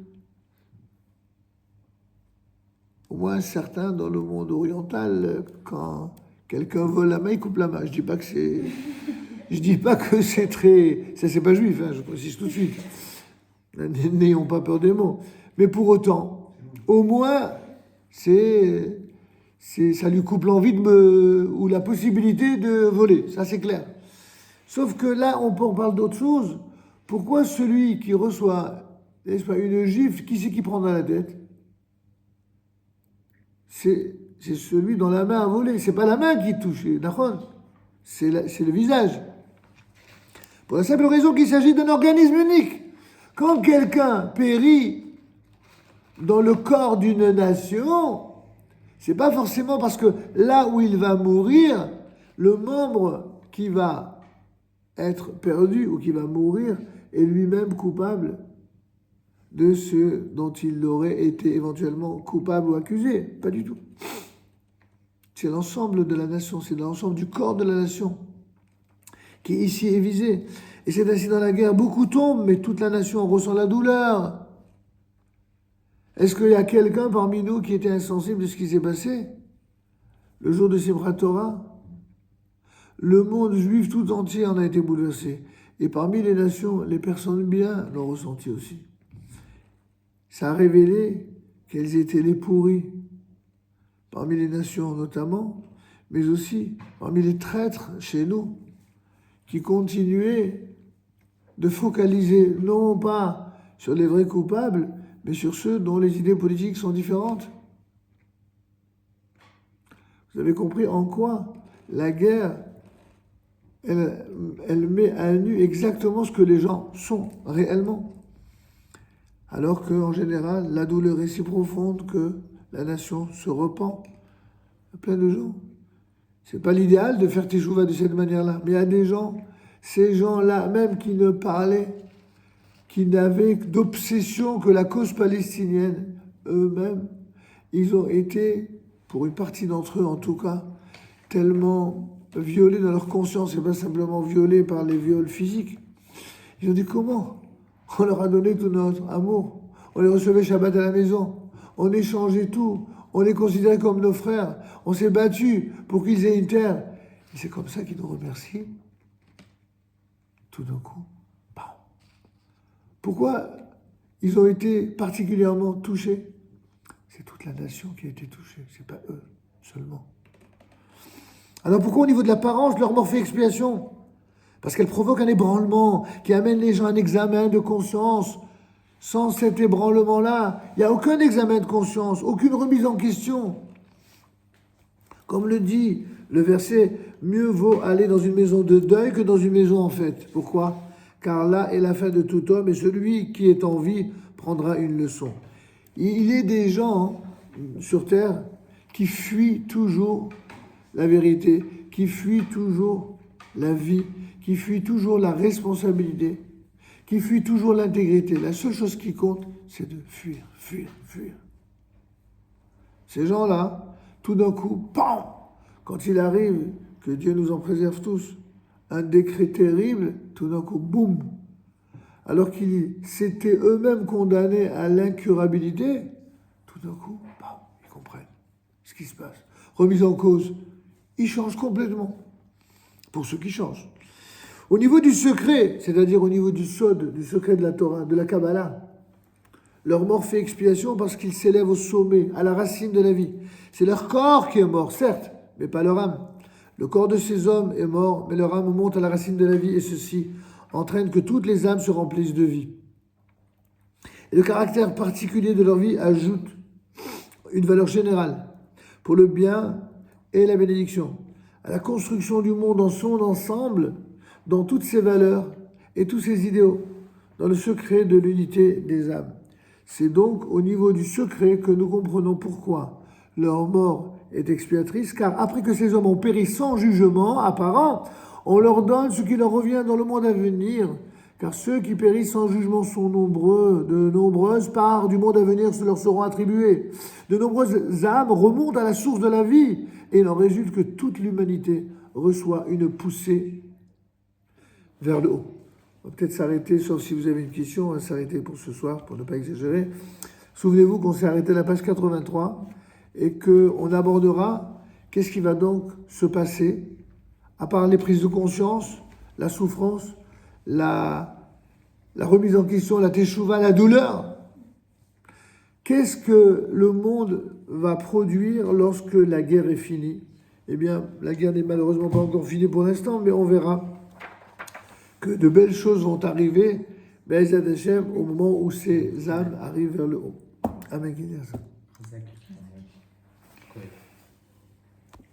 Speaker 1: Au moins certains dans le monde oriental, quand quelqu'un vole la main, il coupe la main. Je dis pas que c'est très... Ça, c'est pas juif, hein, je précise tout de suite. N'ayons pas peur des mots. Mais pour autant, au moins, ça lui coupe l'envie ou la possibilité de voler. Ça, c'est clair. Sauf que là, on parle d'autre chose. Pourquoi celui qui reçoit, n'est-ce pas, une gifle, qui c'est qui prend dans la tête? C'est celui dont la main a volé. C'est pas la main qui touche, d'accord? C'est le visage. Pour la simple raison qu'il s'agit d'un organisme unique. Quand quelqu'un périt dans le corps d'une nation, c'est pas forcément parce que là où il va mourir, le membre qui va être perdu ou qui va mourir est lui-même coupable de ce dont il aurait été éventuellement coupable ou accusé. Pas du tout. C'est l'ensemble de la nation, c'est l'ensemble du corps de la nation qui ici est visé. Et c'est ainsi dans la guerre, beaucoup tombent, mais toute la nation ressent la douleur. Est-ce qu'il y a quelqu'un parmi nous qui était insensible de ce qui s'est passé le jour de Simchat Torah? Le monde juif tout entier en a été bouleversé. Et parmi les nations, les personnes bien l'ont ressenti aussi. Ça a révélé quels étaient les pourris, parmi les nations notamment, mais aussi parmi les traîtres chez nous. qui continuaient de focaliser non pas sur les vrais coupables, mais sur ceux dont les idées politiques sont différentes. Vous avez compris en quoi la guerre, elle met à nu exactement ce que les gens sont réellement. Alors qu'en général, la douleur est si profonde que la nation se repent. Il y a plein de gens. C'est pas l'idéal de faire teshuva de cette manière-là, mais il y a des gens, ces gens-là, même qui ne parlaient, qui n'avaient d'obsession que la cause palestinienne, eux-mêmes, ils ont été, pour une partie d'entre eux en tout cas, tellement violés dans leur conscience, et pas simplement violés par les viols physiques. Ils ont dit comment ? On leur a donné tout notre amour. On les recevait Shabbat à la maison. On échangeait tout. On les considérait comme nos frères. On s'est battus pour qu'ils aient une terre. Et c'est comme ça qu'ils nous remercient. Tout d'un coup, bam. Pourquoi ils ont été particulièrement touchés ? C'est toute la nation qui a été touchée. C'est pas eux seulement. Alors pourquoi au niveau de l'apparence, leur mort fait expiation ? Parce qu'elle provoque un ébranlement qui amène les gens à un examen de conscience. Sans cet ébranlement-là, il n'y a aucun examen de conscience, aucune remise en question. Comme le dit le verset, mieux vaut aller dans une maison de deuil que dans une maison en fête. Pourquoi ? Car là est la fin de tout homme et celui qui est en vie prendra une leçon. Il est des gens sur terre qui fuient toujours la vérité, qui fuient toujours la vie, qui fuient toujours la responsabilité, qui fuient toujours l'intégrité. La seule chose qui compte, c'est de fuir, fuir, fuir. Ces gens-là, tout d'un coup, pam, quand il arrive, que Dieu nous en préserve tous, un décret terrible, tout d'un coup, boum. Alors qu'ils s'étaient eux-mêmes condamnés à l'incurabilité, tout d'un coup, bam, ils comprennent ce qui se passe. Remise en cause, ils changent complètement, pour ceux qui changent. Au niveau du secret, c'est-à-dire au niveau du sod, du secret de la Torah, de la Kabbalah, leur mort fait expiation parce qu'ils s'élèvent au sommet, à la racine de la vie. C'est leur corps qui est mort, certes, mais pas leur âme. Le corps de ces hommes est mort, mais leur âme monte à la racine de la vie, et ceci entraîne que toutes les âmes se remplissent de vie. Et le caractère particulier de leur vie ajoute une valeur générale pour le bien et la bénédiction, à la construction du monde dans son ensemble, dans toutes ses valeurs et tous ses idéaux, dans le secret de l'unité des âmes. C'est donc au niveau du secret que nous comprenons pourquoi leur mort est expiatrice, car après que ces hommes ont péri sans jugement apparent, on leur donne ce qui leur revient dans le monde à venir, car ceux qui périssent sans jugement sont nombreux, de nombreuses parts du monde à venir leur seront attribuées. De nombreuses âmes remontent à la source de la vie, et il en résulte que toute l'humanité reçoit une poussée vers le haut. On va peut-être s'arrêter, sauf si vous avez une question, on va s'arrêter pour ce soir, pour ne pas exagérer. Souvenez-vous qu'on s'est arrêté à la page 83 et qu'on abordera qu'est-ce qui va donc se passer, à part les prises de conscience, la souffrance, la remise en question, la teshuva, la douleur. Qu'est-ce que le monde va produire lorsque la guerre est finie ? Eh bien, la guerre n'est malheureusement pas encore finie pour l'instant, mais on verra que de belles choses vont arriver, Be'ezrat Hashem, au moment où ces âmes arrivent vers le haut. Amen.